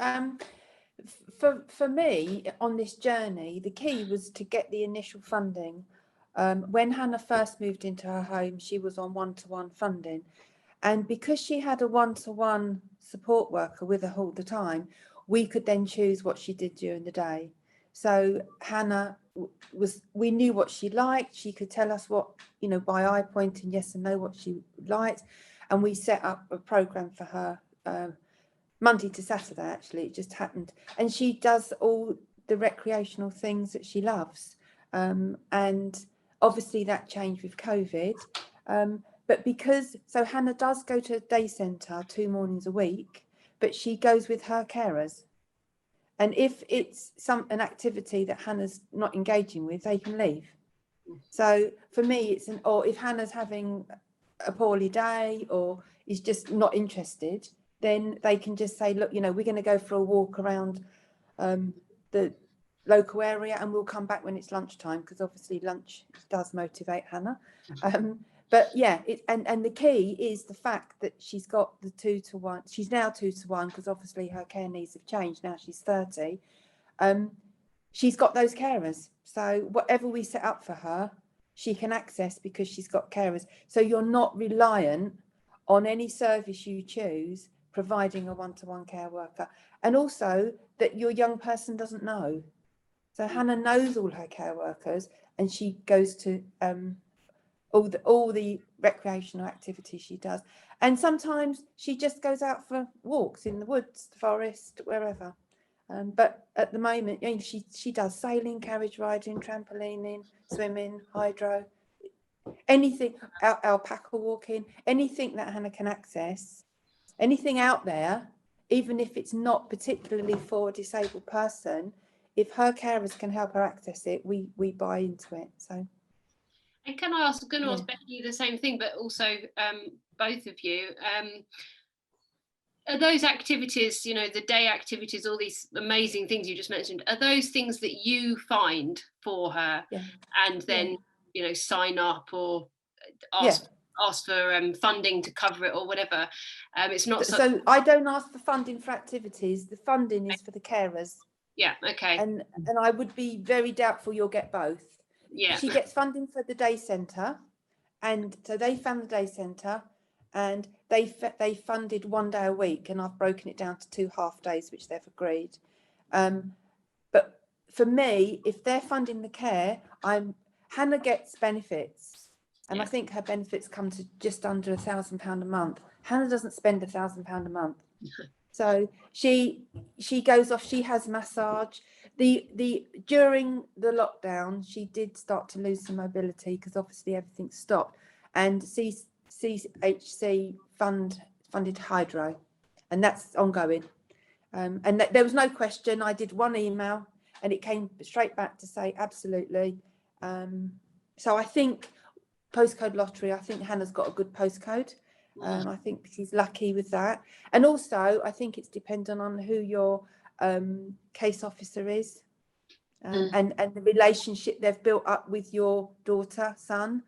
for me on this journey, the key was to get the initial funding. When Hannah first moved into her home, she was on one-to-one funding, and because she had a one-to-one support worker with her all the time, we could then choose what she did during the day. So Hannah we knew what she liked. She could tell us what, by eye pointing yes and no, what she liked, and we set up a program for her Monday to Saturday. Actually, it just happened, and she does all the recreational things that she loves, and obviously that changed with COVID, but so Hannah does go to a day centre 2 mornings a week, but she goes with her carers, and if it's an activity that Hannah's not engaging with, they can leave. So for me, or if Hannah's having a poorly day or is just not interested, then they can just say, look, we're going to go for a walk around the local area, and we'll come back when it's lunchtime, because obviously lunch does motivate Hannah. But yeah, and the key is the fact that she's got the 2-to-1. She's now 2-to-1 because obviously her care needs have changed. Now she's 30. She's got those carers. So whatever we set up for her, she can access because she's got carers. So you're not reliant on any service you choose providing a one-to-one care worker, and also that your young person doesn't know. So Hannah knows all her care workers, and she goes to all the recreational activities she does, and sometimes she just goes out for walks in the woods, the forest, wherever. But at the moment, she does sailing, carriage riding, trampolining, swimming, hydro, anything, alpaca walking, anything that Hannah can access, anything out there, even if it's not particularly for a disabled person, if her carers can help her access it, we buy into it. So. And can I ask, I'm going to ask Becky the same thing, but also both of you. are those activities, you know, the day activities, all these amazing things you just mentioned, are those things that you find for her and then, you know, sign up or ask for funding to cover it or whatever? It's not so I don't ask for funding for activities. The funding is for the carers. Yeah, okay. And I would be very doubtful you'll get both. Yeah. She gets funding for the day centre, and so they fund the day centre, and they funded 1 day a week, and I've broken it down to 2 half days, which they've agreed. But for me, if they're funding the care, Hannah gets benefits, and I think her benefits come to just under £1,000 a month. Hannah doesn't spend £1,000 a month. So she goes off, she has massage. During the lockdown, she did start to lose some mobility because obviously everything stopped. And CHC funded hydro, and that's ongoing. And there was no question. I did one email and it came straight back to say absolutely. So I think postcode lottery, I think Hannah's got a good postcode. I think she's lucky with that. And also, I think it's dependent on who your case officer is and the relationship they've built up with your daughter, son.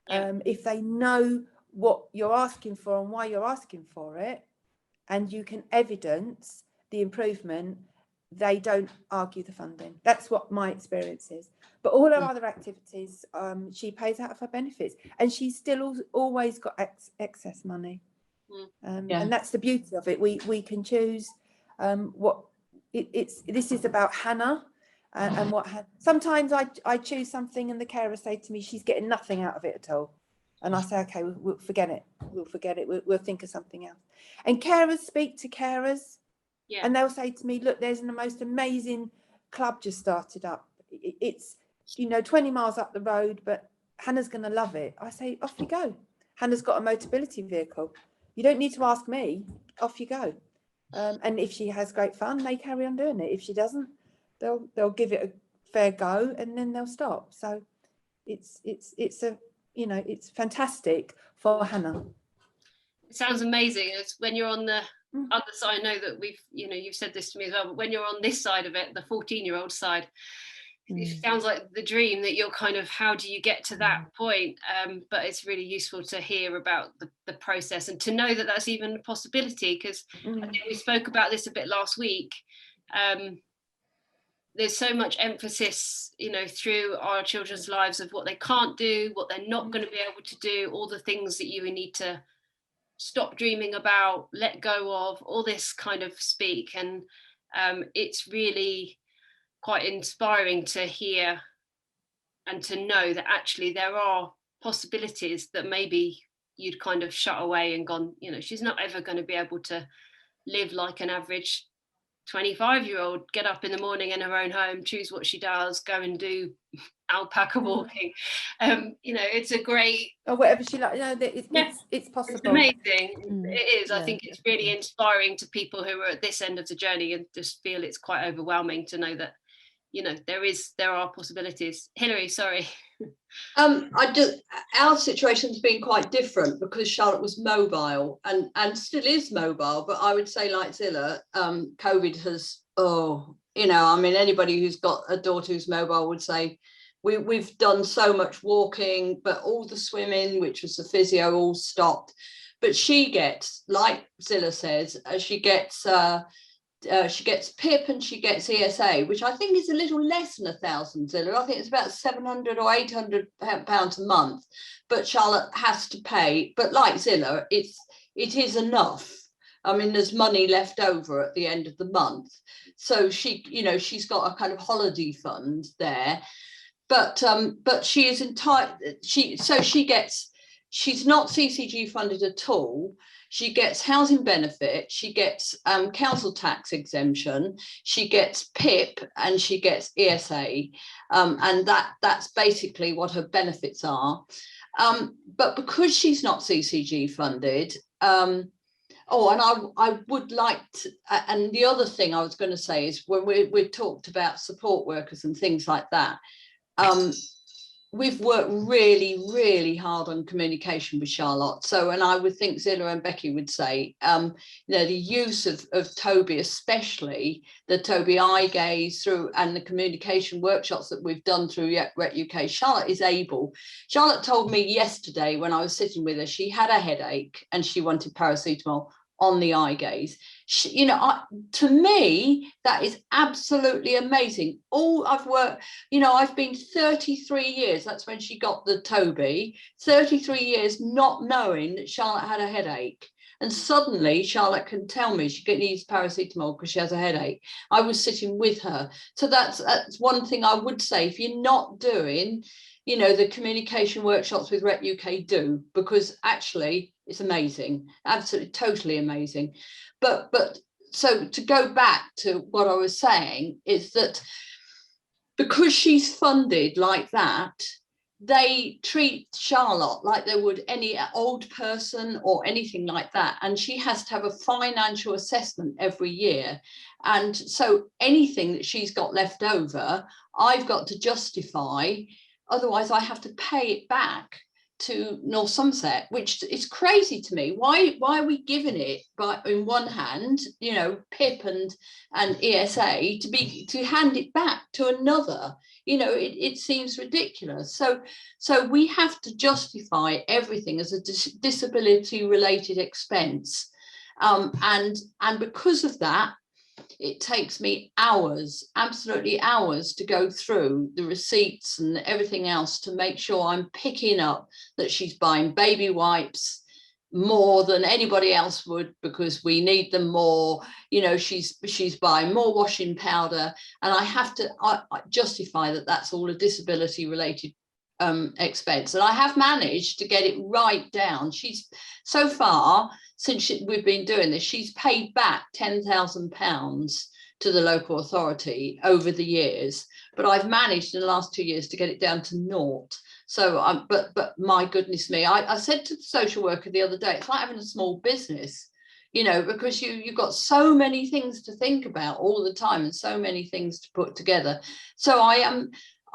If they know what you're asking for and why you're asking for it, and you can evidence the improvement, they don't argue the funding. That's what my experience is. But all her other activities, she pays out of her benefits, and she's still always got excess money. And that's the beauty of it. We can choose what this is about Hannah and what. Sometimes I choose something, and the carer say to me, she's getting nothing out of it at all. And I say, okay, we'll forget it. We'll forget it. We'll think of something else. And carers speak to carers, and they'll say to me, look, there's the most amazing club just started up. It's 20 miles up the road, but Hannah's going to love it. I say, off you go. Hannah's got a mobility vehicle. You don't need to ask me. Off you go. And if she has great fun, they carry on doing it. If she doesn't, they'll give it a fair go, and then they'll stop. So it's fantastic for Hannah. It sounds amazing. It's when you're on the other side. I know that you've said this to me as well, but when you're on this side of it, the 14-year-old side, it sounds like the dream that you're kind of, how do you get to that point? But it's really useful to hear about the process and to know that that's even a possibility, because I think we spoke about this a bit last week. There's so much emphasis, through our children's lives of what they can't do, what they're not going to be able to do, all the things that you need to stop dreaming about, let go of, all this kind of speak. And it's really quite inspiring to hear and to know that actually there are possibilities that maybe you'd kind of shut away and gone, she's not ever going to be able to live like an average 25-year-old, get up in the morning in her own home, choose what she does, go and do alpaca walking. It's a great, or whatever she likes. It's possible. It's amazing. It is. I think it's really inspiring to people who are at this end of the journey and just feel it's quite overwhelming to know that there are possibilities. Hilary, sorry. Our situation's been quite different because Charlotte was mobile and still is mobile, but I would say, like Zilla, COVID has, anybody who's got a daughter who's mobile would say we've done so much walking, but all the swimming, which was the physio, all stopped. But she gets, like Zilla says, she gets PIP and she gets ESA, which I think is a little less than 1,000, Zilla. I think it's about £700 or £800 a month, but Charlotte has to pay. But like Zilla, it is enough. I mean, there's money left over at the end of the month, so she's got a kind of holiday fund there. But she is entitled. She's not CCG funded at all. She gets housing benefit, she gets council tax exemption, she gets PIP, and she gets ESA, and that's basically what her benefits are. But because she's not CCG funded, and I would like to, and the other thing I was going to say is when we talked about support workers and things like that, we've worked really, really hard on communication with Charlotte. So, and I would think Zilla and Becky would say, you know, the use of Toby, especially the Toby eye gaze through, and the communication workshops that we've done through Rett UK. Charlotte is able. Charlotte told me yesterday when I was sitting with her, she had a headache and she wanted paracetamol on the eye gaze. You know, to me, that is absolutely amazing. All I've worked, you know, I've been 33 years, that's when she got the Toby, 33 years not knowing that Charlotte had a headache. And suddenly Charlotte can tell me she needs paracetamol because she has a headache. I was sitting with her. So that's one thing I would say. If you're not doing, you know, the communication workshops with Rett UK, do, because actually it's amazing, absolutely, totally amazing. But so to go back to what I was saying is that because she's funded like that, they treat Charlotte like they would any old person or anything like that. And she has to have a financial assessment every year. And so anything that she's got left over, I've got to justify. Otherwise, I have to pay it back to North Somerset, which is crazy to me. Why are we giving it by in one hand, you know, PIP and ESA to hand it back to another? You know, it seems ridiculous. So we have to justify everything as a disability related expense, and because of that, it takes me hours, absolutely hours, to go through the receipts and everything else to make sure I'm picking up that she's buying baby wipes more than anybody else would, because we need them more. You know, she's buying more washing powder, and I have to justify that that's all a disability related expense. And I have managed to get it right down. She's so far, since we've been doing this, she's paid back £10,000 to the local authority over the years, but I've managed in the last 2 years to get it down to naught. So but my goodness me, I said to the social worker the other day, it's like having a small business, you know, because you've got so many things to think about all the time and so many things to put together. So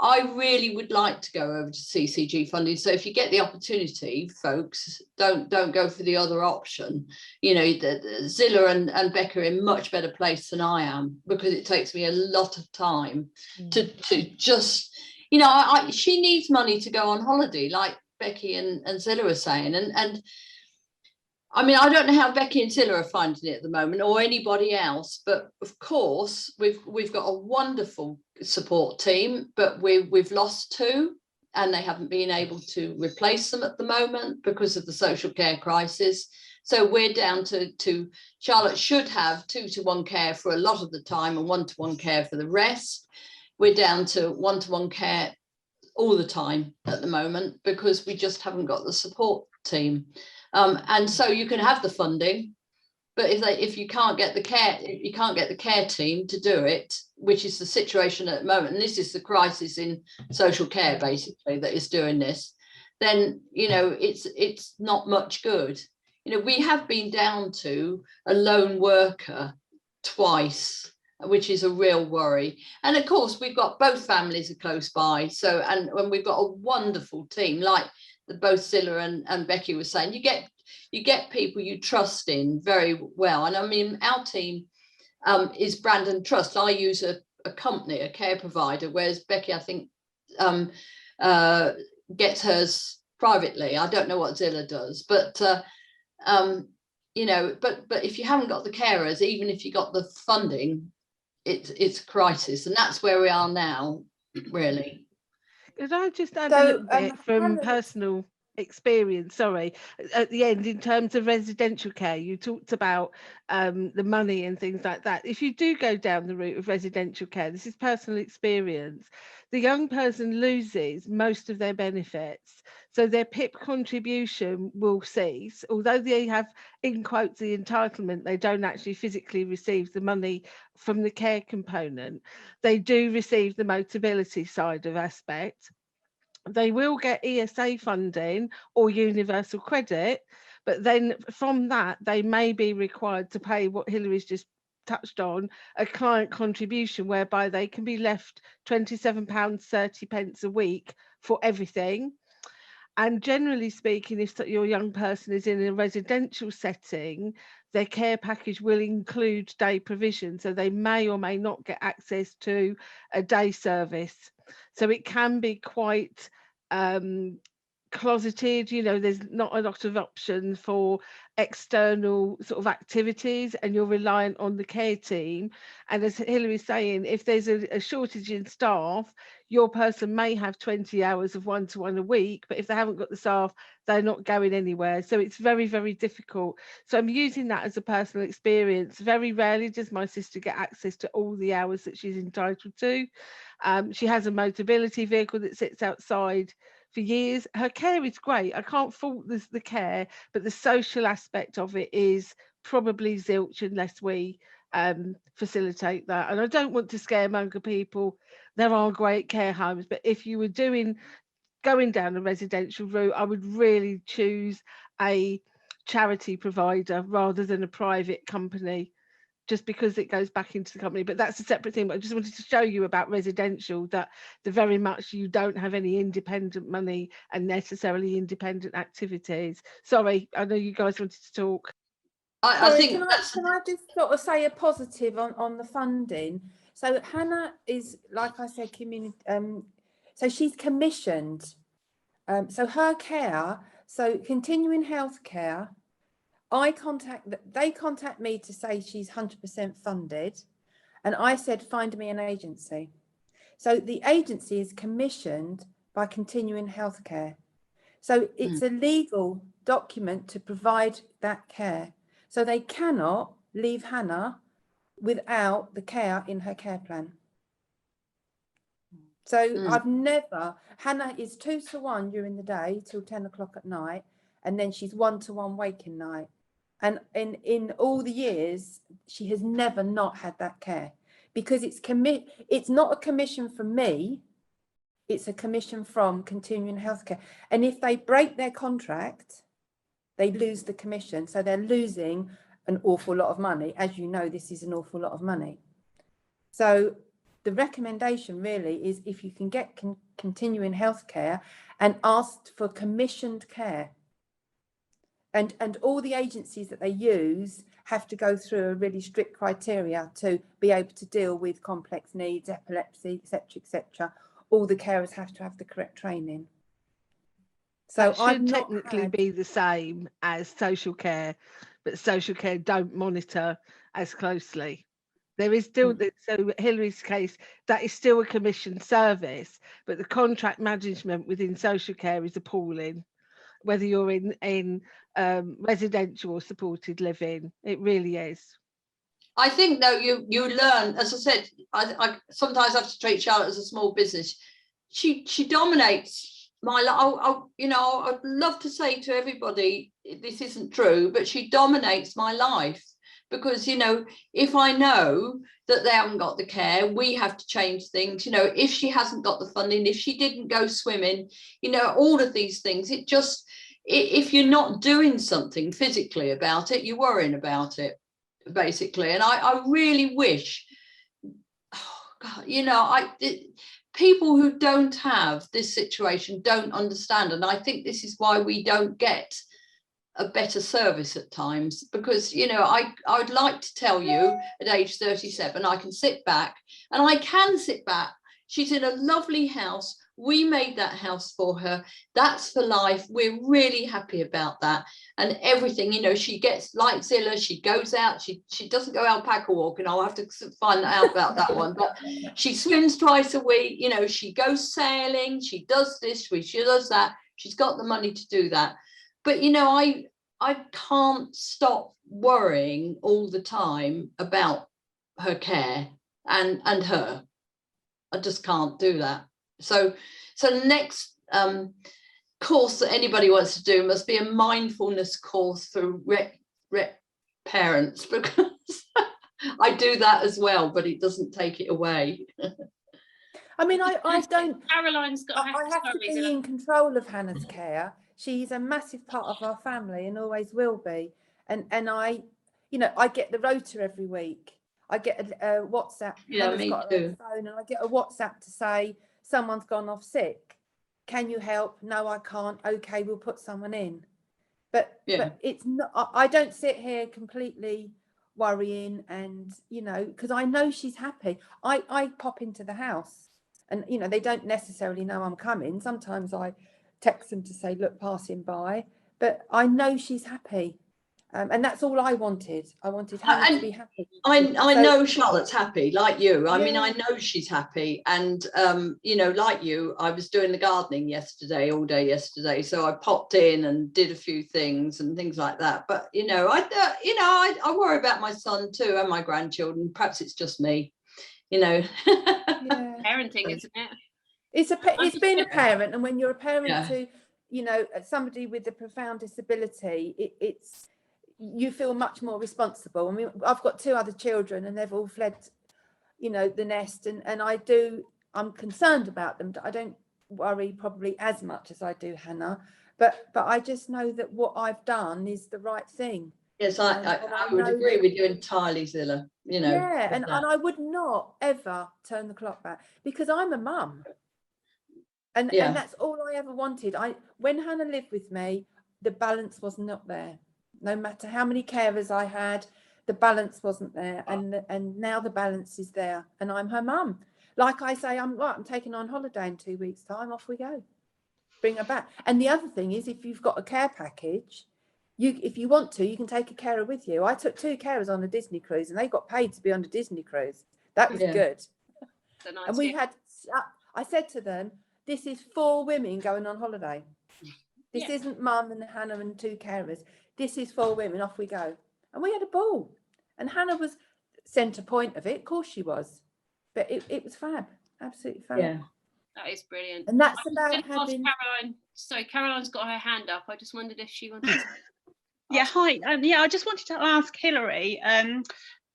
I really would like to go over to CCG funding. So if you get the opportunity, folks, don't go for the other option. You know, Zilla and Becca are in much better place than I am, because it takes me a lot of time to just, you know, she needs money to go on holiday, like Becky and Zilla are saying. And I mean, I don't know how Becky and Zilla are finding it at the moment, or anybody else, but of course we've got a wonderful support team, but we've lost two, and they haven't been able to replace them at the moment because of the social care crisis. So we're down to Charlotte should have 2-to-1 care for a lot of the time and 1-to-1 care for the rest. We're down to 1-to-1 care all the time at the moment because we just haven't got the support team. And so you can have the funding, but if you can't get the care team to do it, which is the situation at the moment, and this is the crisis in social care basically that is doing this, then you know it's not much good. You know, we have been down to a lone worker twice, which is a real worry. And of course we've got both families are close by, so and when we've got a wonderful team like both Zilla and Becky were saying, you get people you trust in very well. And I mean, our team is Brandon Trust. I use a company, a care provider, whereas Becky, I think, gets hers privately. I don't know what Zilla does, but you know, but if you haven't got the carers, even if you got the funding, it's a crisis, and that's where we are now, really. Could I just add a little bit from personal experience, sorry, at the end, in terms of residential care, you talked about the money and things like that. If you do go down the route of residential care, this is personal experience, the young person loses most of their benefits. So their PIP contribution will cease. Although they have, in quotes, the entitlement, they don't actually physically receive the money from the care component. They do receive the motability side of aspect. They will get ESA funding or universal credit, but then from that, they may be required to pay what Hillary's just touched on, a client contribution whereby they can be left £27.30 a week for everything. And generally speaking, if your young person is in a residential setting, their care package will include day provision. So they may or may not get access to a day service. So it can be quite closeted, you know, there's not a lot of options for external sort of activities, and you're reliant on the care team. And as Hillary's saying, if there's a shortage in staff, your person may have 20 hours of one-to-one a week, but if they haven't got the staff, they're not going anywhere. So it's very, very difficult. So I'm using that as a personal experience. Very rarely does my sister get access to all the hours that she's entitled to. She has a mobility vehicle that sits outside for years. Her care is great. I can't fault the care, but the social aspect of it is probably zilch unless we facilitate that. And I don't want to scaremonger people. There are great care homes, but if you were going down a residential route, I would really choose a charity provider rather than a private company, just because it goes back into the company. But that's a separate thing. But I just wanted to show you about residential, that the very much you don't have any independent money and necessarily independent activities. Sorry, I know you guys wanted to talk. I think can I just sort of say a positive on the funding? So Hannah is, like I said, community. So she's commissioned. So her care, so continuing healthcare. They contact me to say she's 100% funded, and I said, find me an agency. So the agency is commissioned by Continuing Healthcare. So it's a legal document to provide that care. So they cannot leave Hannah without the care in her care plan. So Hannah is 2-to-1 during the day till 10 o'clock at night, and then she's 1-to-1 waking night. And in all the years, she has never not had that care, because it's not a commission from me, it's a commission from Continuing Healthcare. And if they break their contract, they lose the commission. So they're losing an awful lot of money. As you know, this is an awful lot of money. So the recommendation really is, if you can get Continuing Healthcare and ask for commissioned care. And all the agencies that they use have to go through a really strict criteria to be able to deal with complex needs, epilepsy, etc., etc. All the carers have to have the correct training. So it should technically be the same as social care, but social care don't monitor as closely. There is still, so Hillary's case, that is still a commissioned service, but the contract management within social care is appalling. Whether you're in residential or supported living, it really is. I think though you learn, as I said, I sometimes have to treat Charlotte as a small business. She dominates my life. You know, I'd love to say to everybody this isn't true, but she dominates my life, because, you know, if I know that they haven't got the care, we have to change things. You know, if she hasn't got the funding, if she didn't go swimming, you know, all of these things, it just, if you're not doing something physically about it, you're worrying about it, basically. And I really wish, oh God, you know, people who don't have this situation don't understand. And I think this is why we don't get a better service at times, because, you know, I'd like to tell you at age 37, I can sit back, and I can sit back. She's in a lovely house. We made that house for her. That's for life. We're really happy about that. And everything, you know, she gets like Zilla, she goes out, she doesn't go alpaca walking. I'll have to find out about that one, but she swims twice a week, you know, she goes sailing, she does this, she does that. She's got the money to do that. But, you know, I can't stop worrying all the time about her care and her. I just can't do that. So the next course that anybody wants to do must be a mindfulness course for Rett parents, because I do that as well, but it doesn't take it away. I mean, I don't. Caroline's got. I have to be in control of Hannah's care. She's a massive part of our family and always will be. And I, you know, I get the rota every week. I get a WhatsApp. Yeah, Hannah's me got her too. phone, and I get a WhatsApp to say someone's gone off sick. Can you help? No, I can't. Okay, we'll put someone in. But it's not. I don't sit here completely worrying, and you know, because I know she's happy. I pop into the house, and you know, they don't necessarily know I'm coming. Sometimes I text them to say, look, passing by, but I know she's happy. And that's all I wanted. I wanted Hannah to be happy. I know Charlotte's happy, like you. I mean, I know she's happy. And, you know, like you, I was doing the gardening yesterday, all day yesterday. So I popped in and did a few things and things like that. But, you know, I worry about my son too and my grandchildren. Perhaps it's just me, you know. Parenting, isn't it? It's being a parent. And when you're a parent to, you know, somebody with a profound disability, it's you feel much more responsible. I mean, I've got 2 other children and they've all fled, you know, the nest, and I'm concerned about them. I don't worry probably as much as I do Hannah, but I just know that what I've done is the right thing. Yes, I would agree with you entirely, Zilla. You know, and I would not ever turn the clock back, because I'm a mum, and that's all I ever wanted. When Hannah lived with me, the balance was not there. No matter how many carers I had, the balance wasn't there, and now the balance is there, and I'm her mum. Like I say, I'm taking on holiday in 2 weeks' time. Off we go, bring her back. And the other thing is, if you've got a care package, if you want to, you can take a carer with you. I took 2 carers on a Disney cruise, and they got paid to be on a Disney cruise. That was good. And we had. I said to them, "This is 4 women going on holiday. This isn't mum and Hannah and 2 carers. This is 4 women, off we go." And we had a ball. And Hannah was centre point of it. Of course she was. But it was fab. Absolutely fab. Yeah. That is brilliant. And that's about having... Caroline. Sorry, Caroline's got her hand up. I just wondered if she wanted to... Yeah, hi. I just wanted to ask Hilary,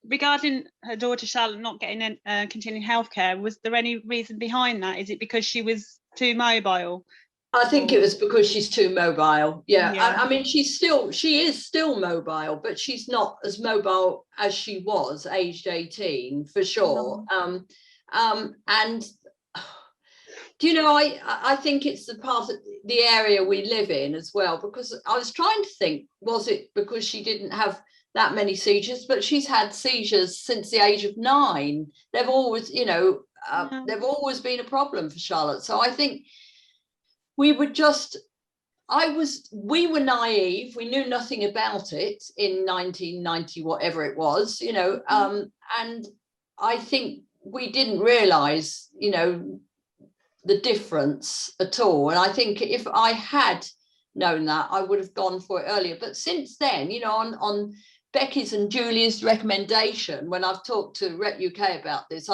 regarding her daughter Charlotte not getting continuing healthcare, was there any reason behind that? Is it because she was too mobile? I think it was because she's too mobile. I mean, she is still mobile, but she's not as mobile as she was aged 18 for sure. And do you know, I think it's the part of the area we live in as well, because I was trying to think, was it because she didn't have that many seizures? But she's had seizures since the age of 9. They've always, you know, they've always been a problem for Charlotte. So I think we were naive. We knew nothing about it in 1990, whatever it was, you know, and I think we didn't realize, you know, the difference at all. And I think if I had known that, I would have gone for it earlier. But since then, you know, on Becky's and Julie's recommendation, when I've talked to Rett UK about this,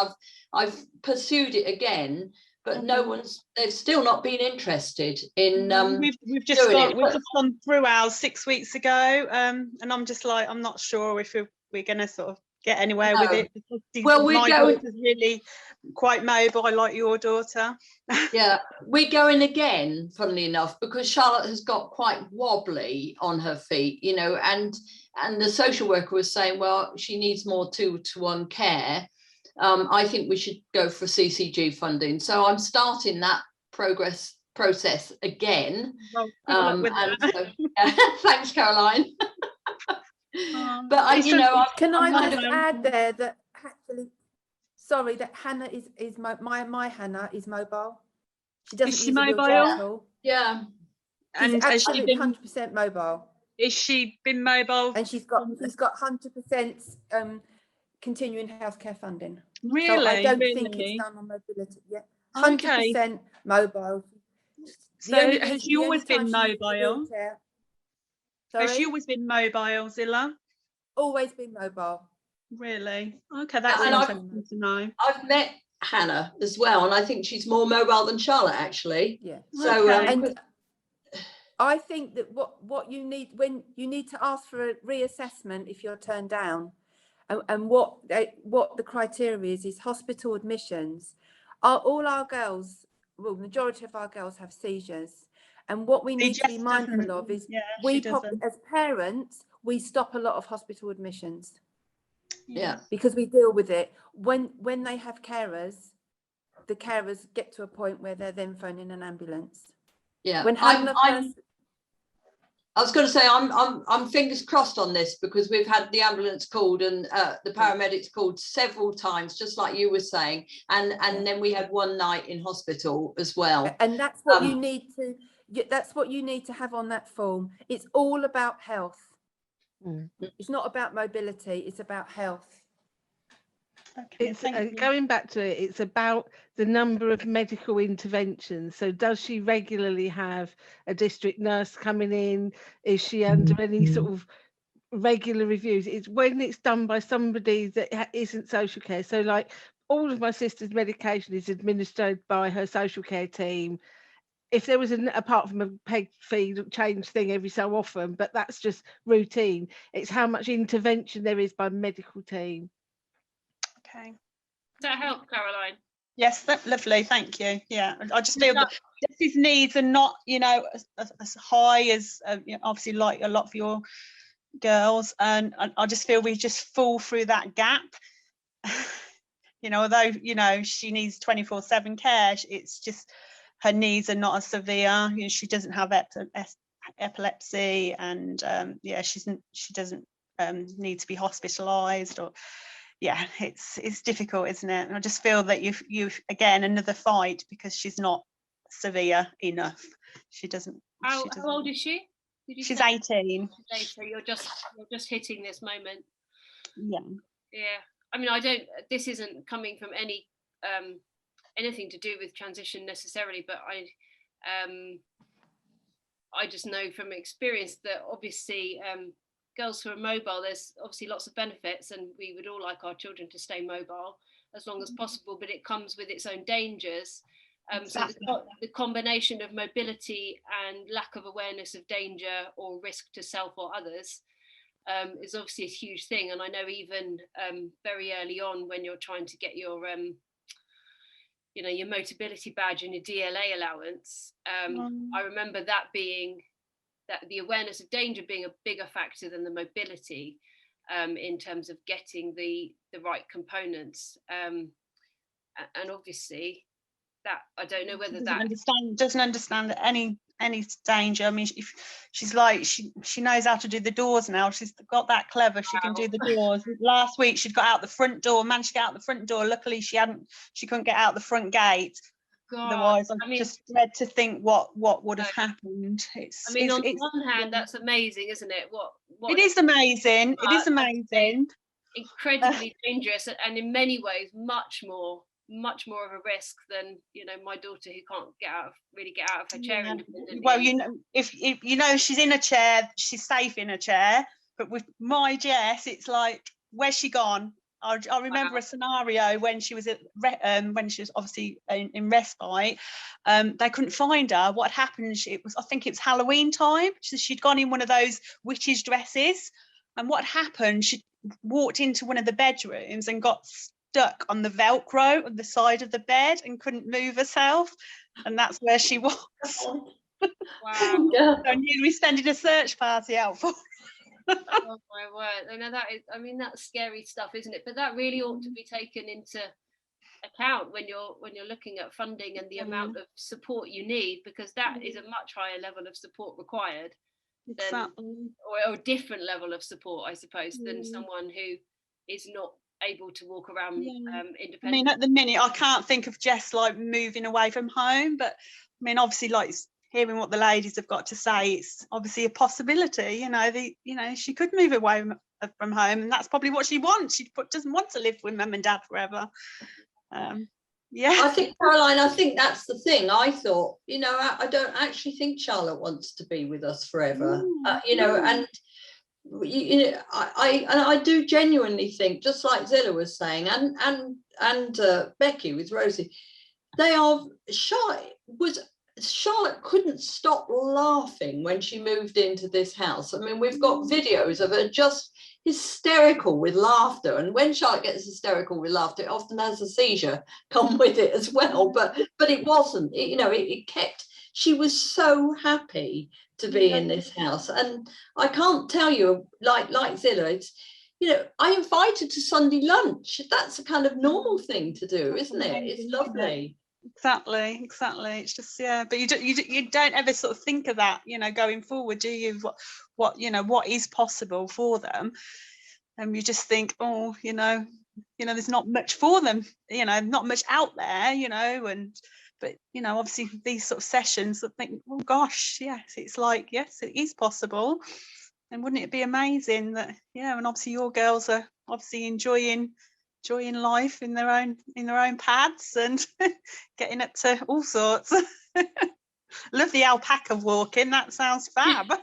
I've pursued it again. But they've still not been interested in we've just gone through ours 6 weeks ago, and I'm just like, I'm not sure if we're going to sort of get anywhere with it, because my daughter's really quite mobile, like your daughter. Yeah, we're going again, funnily enough, because Charlotte has got quite wobbly on her feet, you know, and the social worker was saying, well, she needs more 2-to-1 care. I think we should go for CCG funding. So I'm starting that process again. Well, thanks, Caroline. But can I just add there that actually, sorry, that Hannah is my Hannah is mobile. She doesn't use a wheelchair at all. Yeah. And has she been 100% mobile? Is she been mobile? And she's got 100% continuing healthcare funding. Really? So I don't think it's done on mobility yet. 100% mobile. So has she always been mobile? Has she always been mobile, Zilla? Always been mobile. Really? Okay, that's interesting to know. I've met Hannah as well, and I think she's more mobile than Charlotte, actually. Yeah. So and I think that what you need, when you need to ask for a reassessment if you're turned down, and what the criteria is hospital admissions. All our girls, well, the majority of our girls have seizures, and what we need to be mindful of is as parents we stop a lot of hospital admissions. Yeah, because we deal with it. When they have carers, the carers get to a point where they're then phoning an ambulance. yeah. When I was going to say I'm fingers crossed on this, because we've had the ambulance called and the paramedics called several times, just like you were saying, and then we had one night in hospital as well. And that's what you need to. That's what you need to have on that form. It's all about health. It's not about mobility. It's about health. Okay, it's going back to it. It's about the number of medical interventions. So does she regularly have a district nurse coming in? Is she under any sort of regular reviews? It's when it's done by somebody that isn't social care. So like all of my sister's medication is administered by her social care team. If there was apart from a peg feed change thing every so often, but that's just routine. It's how much intervention there is by medical team. Okay. Does that help, Caroline? Yes, that's lovely. Thank you. Yeah, I just feel that Jessie's needs are not, as high as obviously like a lot of your girls, and I just feel we just fall through that gap. Although she needs 24/7 care, it's just her needs are not as severe. She doesn't have epilepsy, and she doesn't need to be hospitalized, or it's difficult, isn't it? And I just feel that you've again another fight because she's not severe enough. She doesn't. How old is she? She's 18. So you're just hitting this moment. Yeah. I mean, this isn't coming from anything to do with transition necessarily, but I just know from experience that obviously girls who are mobile, there's obviously lots of benefits, and we would all like our children to stay mobile as long as possible, but it comes with its own dangers. Exactly. So the combination of mobility and lack of awareness of danger or risk to self or others is obviously a huge thing. And I know even very early on, when you're trying to get your your Motability badge and your DLA allowance, I remember that the awareness of danger being a bigger factor than the mobility in terms of getting the right components. And obviously that, I don't know whether doesn't understand any danger. I mean, if she's like, she knows how to do the doors now. She's got that clever. She can do the doors. Last week she'd got out the front door, managed to get out the front door. Luckily she couldn't get out the front gate. God, otherwise I just dread to think what would have happened. On one hand, that's amazing, isn't it? It is amazing. It is amazing. Incredibly dangerous, and in many ways much more of a risk than my daughter, who can't get out of her chair independently. Well, if she's in a chair, she's safe in a chair, but with my Jess, it's like, where's she gone? I remember a scenario when she was obviously in respite. They couldn't find her. What happened? I think it was Halloween time. She'd gone in one of those witches' dresses, and what happened? She walked into one of the bedrooms and got stuck on the Velcro on the side of the bed and couldn't move herself, and that's where she was. Wow. So I knew we were sending a search party out for. Oh my word! I know that's scary stuff, isn't it? But that really ought to be taken into account when you're looking at funding and the amount of support you need, because that is a much higher level of support required than, or a different level of support, I suppose, than someone who is not able to walk around independently. I mean, at the minute, I can't think of Jess like moving away from home, but I mean, obviously, like hearing what the ladies have got to say, it's obviously a possibility. She could move away from home, and that's probably what she wants. She doesn't want to live with mum and dad forever. I think, Caroline, that's the thing. I thought, I don't actually think Charlotte wants to be with us forever. And I do genuinely think, just like Zilla was saying, and Becky with Rosie, they are shy. Charlotte couldn't stop laughing when she moved into this house. I mean, we've got videos of her just hysterical with laughter, and when Charlotte gets hysterical with laughter, it often has a seizure come with it as well, but it wasn't, it kept, she was so happy to be in this house. And I can't tell you, like Zilla, you know, I invited to Sunday lunch. That's a kind of normal thing to do, isn't it? It's lovely. Exactly. It's just, yeah, but you don't ever sort of think of that, you know, going forward, do you? What you know, what is possible for them, and you just think, oh, you know, there's not much for them, you know, not much out there, you know, but you know, obviously these sort of sessions, I think, oh gosh, yes, it's like, yes, it is possible, and wouldn't it be amazing that, yeah, and obviously your girls are obviously enjoying life in their own pads and getting up to all sorts. Love the alpaca walking, that sounds fab.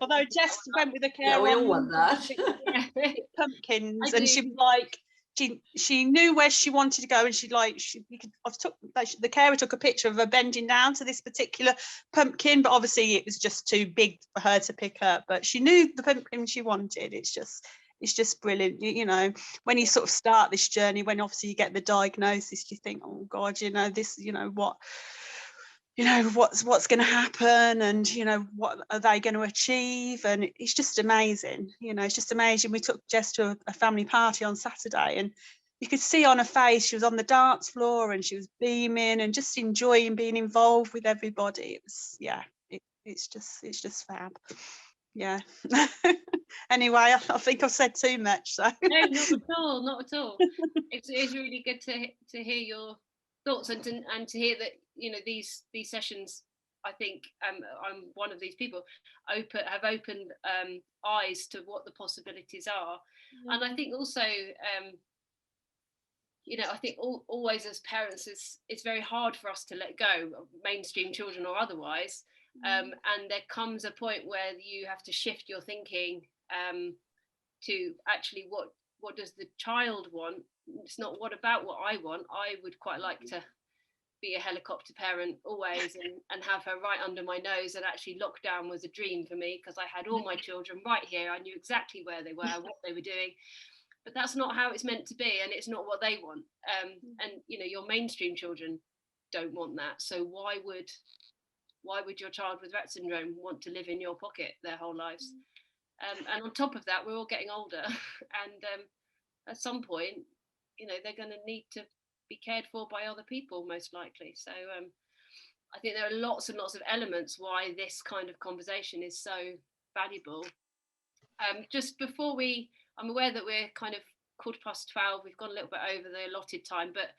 Although Jess went with a carer, we all want that. Pumpkins, and she was like, she knew where she wanted to go, and the carer took a picture of her bending down to this particular pumpkin, but obviously it was just too big for her to pick up, but she knew the pumpkin she wanted. It's just brilliant, you know, when you sort of start this journey, when obviously you get the diagnosis, you think, oh God, you know, this, you know, what's going to happen, and you know, what are they going to achieve, and it's just amazing, you know, it's just amazing. We took Jess to a family party on Saturday, and you could see on her face she was on the dance floor and she was beaming and just enjoying being involved with everybody. It was, yeah, it's just fab. Yeah. Anyway, I think I've said too much, so no, not at all. It's really good to hear your thoughts, and to hear that, you know, these sessions, I think, I'm one of these people, have opened eyes to what the possibilities are. And I think also, you know, I think always as parents, it's very hard for us to let go of mainstream children or otherwise. And there comes a point where you have to shift your thinking to actually what does the child want. It's not what I want. I would quite like to be a helicopter parent always, and have her right under my nose, and actually lockdown was a dream for me because I had all my children right here. I knew exactly where they were, what they were doing, but that's not how it's meant to be, and it's not what they want. And you know, your mainstream children don't want that, so why would your child with Rett syndrome want to live in your pocket their whole lives? And on top of that, we're all getting older, and at some point, you know, they're going to need to be cared for by other people, most likely. So I think there are lots and lots of elements why this kind of conversation is so valuable. Just before I'm aware that we're kind of 12:15. We've gone a little bit over the allotted time, but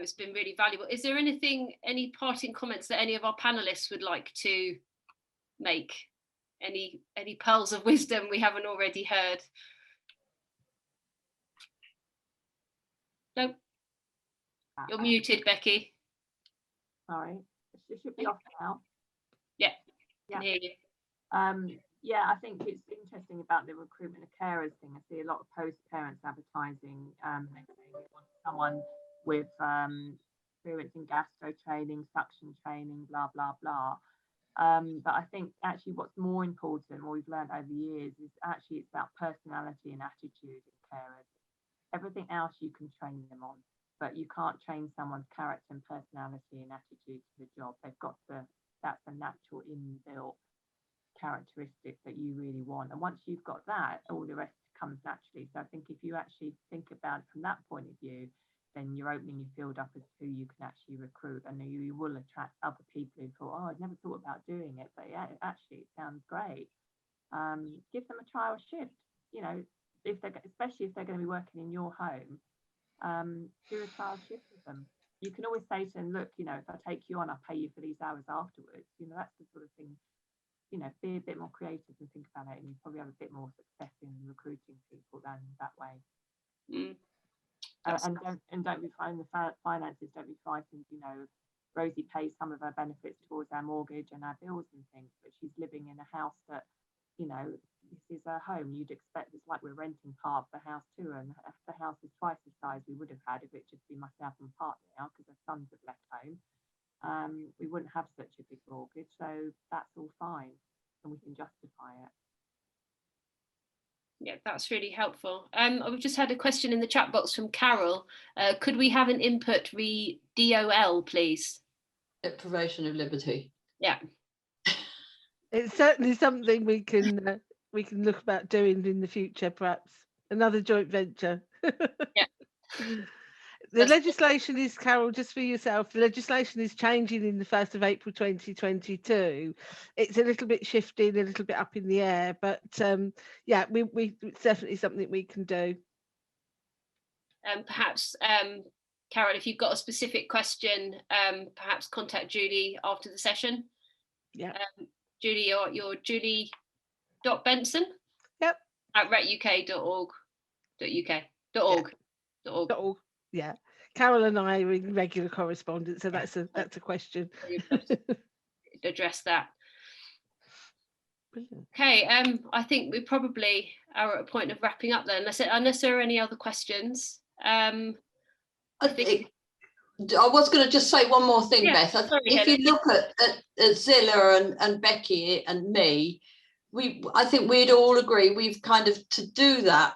it's been really valuable. Is there any parting comments that any of our panelists would like to make? Any pearls of wisdom we haven't already heard? No. You're muted, Becky. Sorry, it should be off now. Yeah, can hear you. Yeah, I think it's interesting about the recruitment of carers thing. I see a lot of post-parents advertising. They say we want someone with experience in gastro training, suction training, blah, blah, blah. But I think actually what's more important, what we've learned over the years, is actually it's about personality and attitude in carers. Everything else you can train them on, but you can't train someone's character and personality and attitude to the job. They've got that's a natural inbuilt characteristic that you really want. And once you've got that, all the rest comes naturally. So I think if you actually think about it from that point of view, then you're opening your field up as to who you can actually recruit, and you will attract other people who thought, oh, I'd never thought about doing it, but yeah, actually it sounds great. Give them a trial shift, you know, especially if they're going to be working in your home. Do a trial shift with them. You can always say to them, look, you know, if I take you on, I'll pay you for these hours afterwards. You know, that's the sort of thing, you know, be a bit more creative and think about it, and you probably have a bit more success in recruiting people than that way. And don't be fighting the finances, don't be fighting, you know, Rosie pays some of her benefits towards our mortgage and our bills and things, but she's living in a house that, you know, this is her home. You'd expect it's like we're renting part of the house too, and if the house is twice the size we would have had if it just been myself and partner now, because her sons have left home, we wouldn't have such a big mortgage, so that's all fine and we can justify it. Yeah, that's really helpful. We've just had a question in the chat box from Carol. Could we have an input re DOL, please? Deprivation of liberty. Yeah. It's certainly something we can we can look about doing in the future, perhaps another joint venture. Yeah. The legislation is, Carol, just for yourself, the legislation is changing in the 1st of April 2022. It's a little bit shifting, a little bit up in the air, but yeah, it's definitely something we can do. Perhaps, Carol, if you've got a specific question, perhaps contact Julie after the session. Yeah. Julie, you're Julie.Benson? Yep. At rettuk.org.uk. Yeah. Carol and I are in regular correspondence, so that's a question. Address that. Brilliant. Okay, I think we probably are at a point of wrapping up then, unless there are any other questions. I was going to just say one more thing, Beth. If you look at Zilla and Becky and me, I think we'd all agree we've kind of, to do that,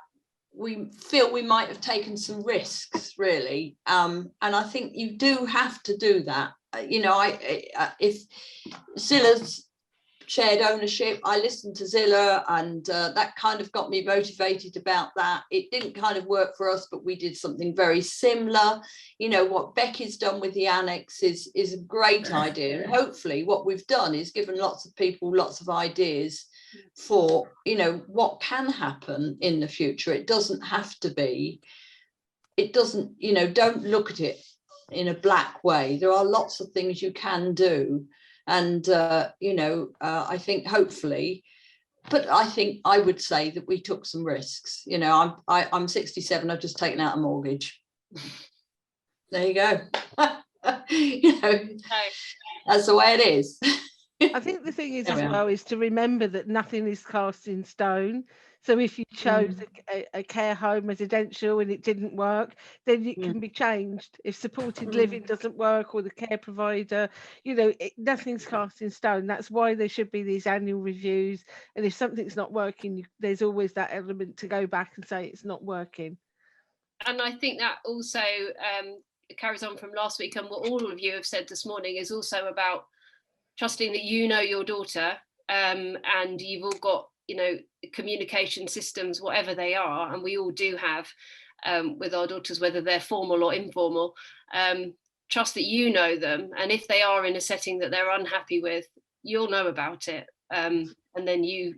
we feel we might have taken some risks, really, and I think you do have to do that. You know, if Zilla's shared ownership, I listened to Zilla, and that kind of got me motivated about that. It didn't kind of work for us, but we did something very similar. You know, what Becky's done with the annex is a great idea, and hopefully what we've done is given lots of people lots of ideas for, you know, what can happen in the future. It doesn't have to be, it doesn't, you know, don't look at it in a black way. There are lots of things you can do. And, you know, I think hopefully, but I think I would say that we took some risks. You know, I'm 67, I've just taken out a mortgage. There you go. You know, that's the way it is. I think the thing is as well is to remember that nothing is cast in stone. So if you chose a care home residential and it didn't work, then it can be changed. If supported living doesn't work, or the care provider, you know, nothing's cast in stone. That's why there should be these annual reviews. And if something's not working, there's always that element to go back and say it's not working. And I think that also carries on from last week, and what all of you have said this morning is also about trusting that you know your daughter, and you've all got, you know, communication systems, whatever they are, and we all do have with our daughters, whether they're formal or informal. Trust that you know them, and if they are in a setting that they're unhappy with, you'll know about it, and then you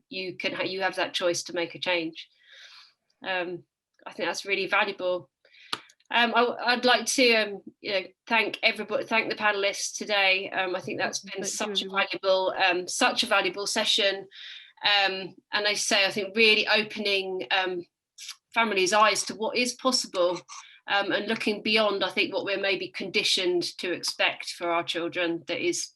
have that choice to make a change. I think that's really valuable. I'd like to you know, thank everybody, thank the panelists today. I think that's been such a valuable session. And I say, I think really opening families' eyes to what is possible, and looking beyond, I think, what we're maybe conditioned to expect for our children, that is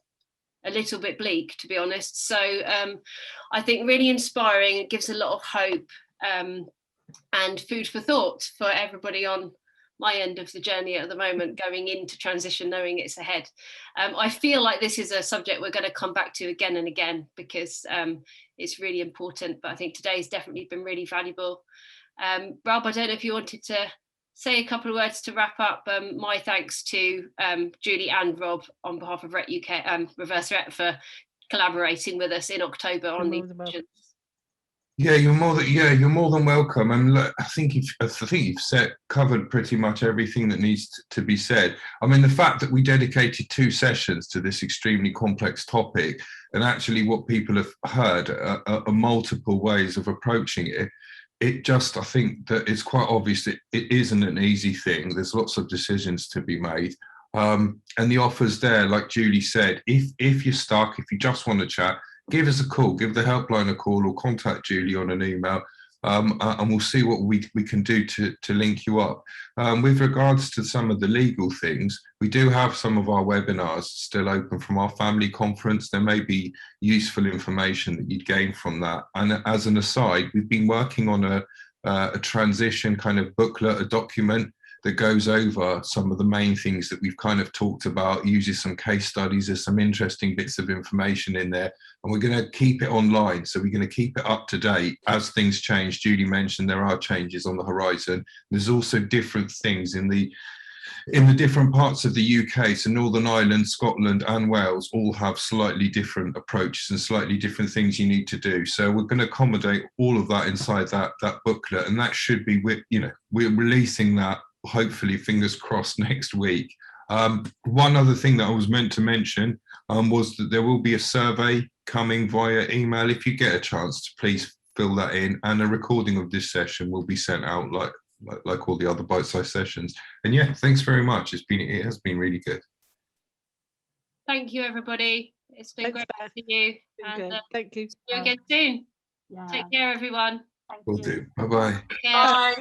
a little bit bleak, to be honest. So I think really inspiring. It gives a lot of hope and food for thought for everybody on my end of the journey at the moment, going into transition, knowing it's ahead. I feel like this is a subject we're going to come back to again and again, because it's really important, but I think today's definitely been really valuable. Rob, I don't know if you wanted to say a couple of words to wrap up. My thanks to Julie and Rob on behalf of Rett UK, Reverse Rett, for collaborating with us in October on these sessions. Yeah, you're more than welcome. And look, I think you've covered pretty much everything that needs to be said. I mean, the fact that we dedicated 2 sessions to this extremely complex topic, and actually what people have heard are multiple ways of approaching it. It just, I think that it's quite obvious that it isn't an easy thing. There's lots of decisions to be made. And the offer's there, like Julie said. If you're stuck, if you just want to chat, give us a call, give the helpline a call, or contact Julie on an email, and we'll see what we can do to link you up. With regards to some of the legal things, we do have some of our webinars still open from our family conference. There may be useful information that you'd gain from that. And as an aside, we've been working on a transition kind of booklet, a document that goes over some of the main things that we've kind of talked about, uses some case studies. There's some interesting bits of information in there, and we're going to keep it online. So we're going to keep it up to date as things change. Julie mentioned there are changes on the horizon. There's also different things in the in the different parts of the UK, so Northern Ireland, Scotland and Wales all have slightly different approaches and slightly different things you need to do. So we're going to accommodate all of that inside that booklet, and that should be, we're releasing that hopefully, fingers crossed, next week. One other thing that I was meant to mention was that there will be a survey coming via email. If you get a chance to please fill that in, and a recording of this session will be sent out like all the other bite-sized sessions. And yeah, thanks very much. It has been really good. Thank you, everybody. It's been great to see you. And thank you. See you again soon. Yeah. Take care, everyone. Will do. Bye-bye. Bye.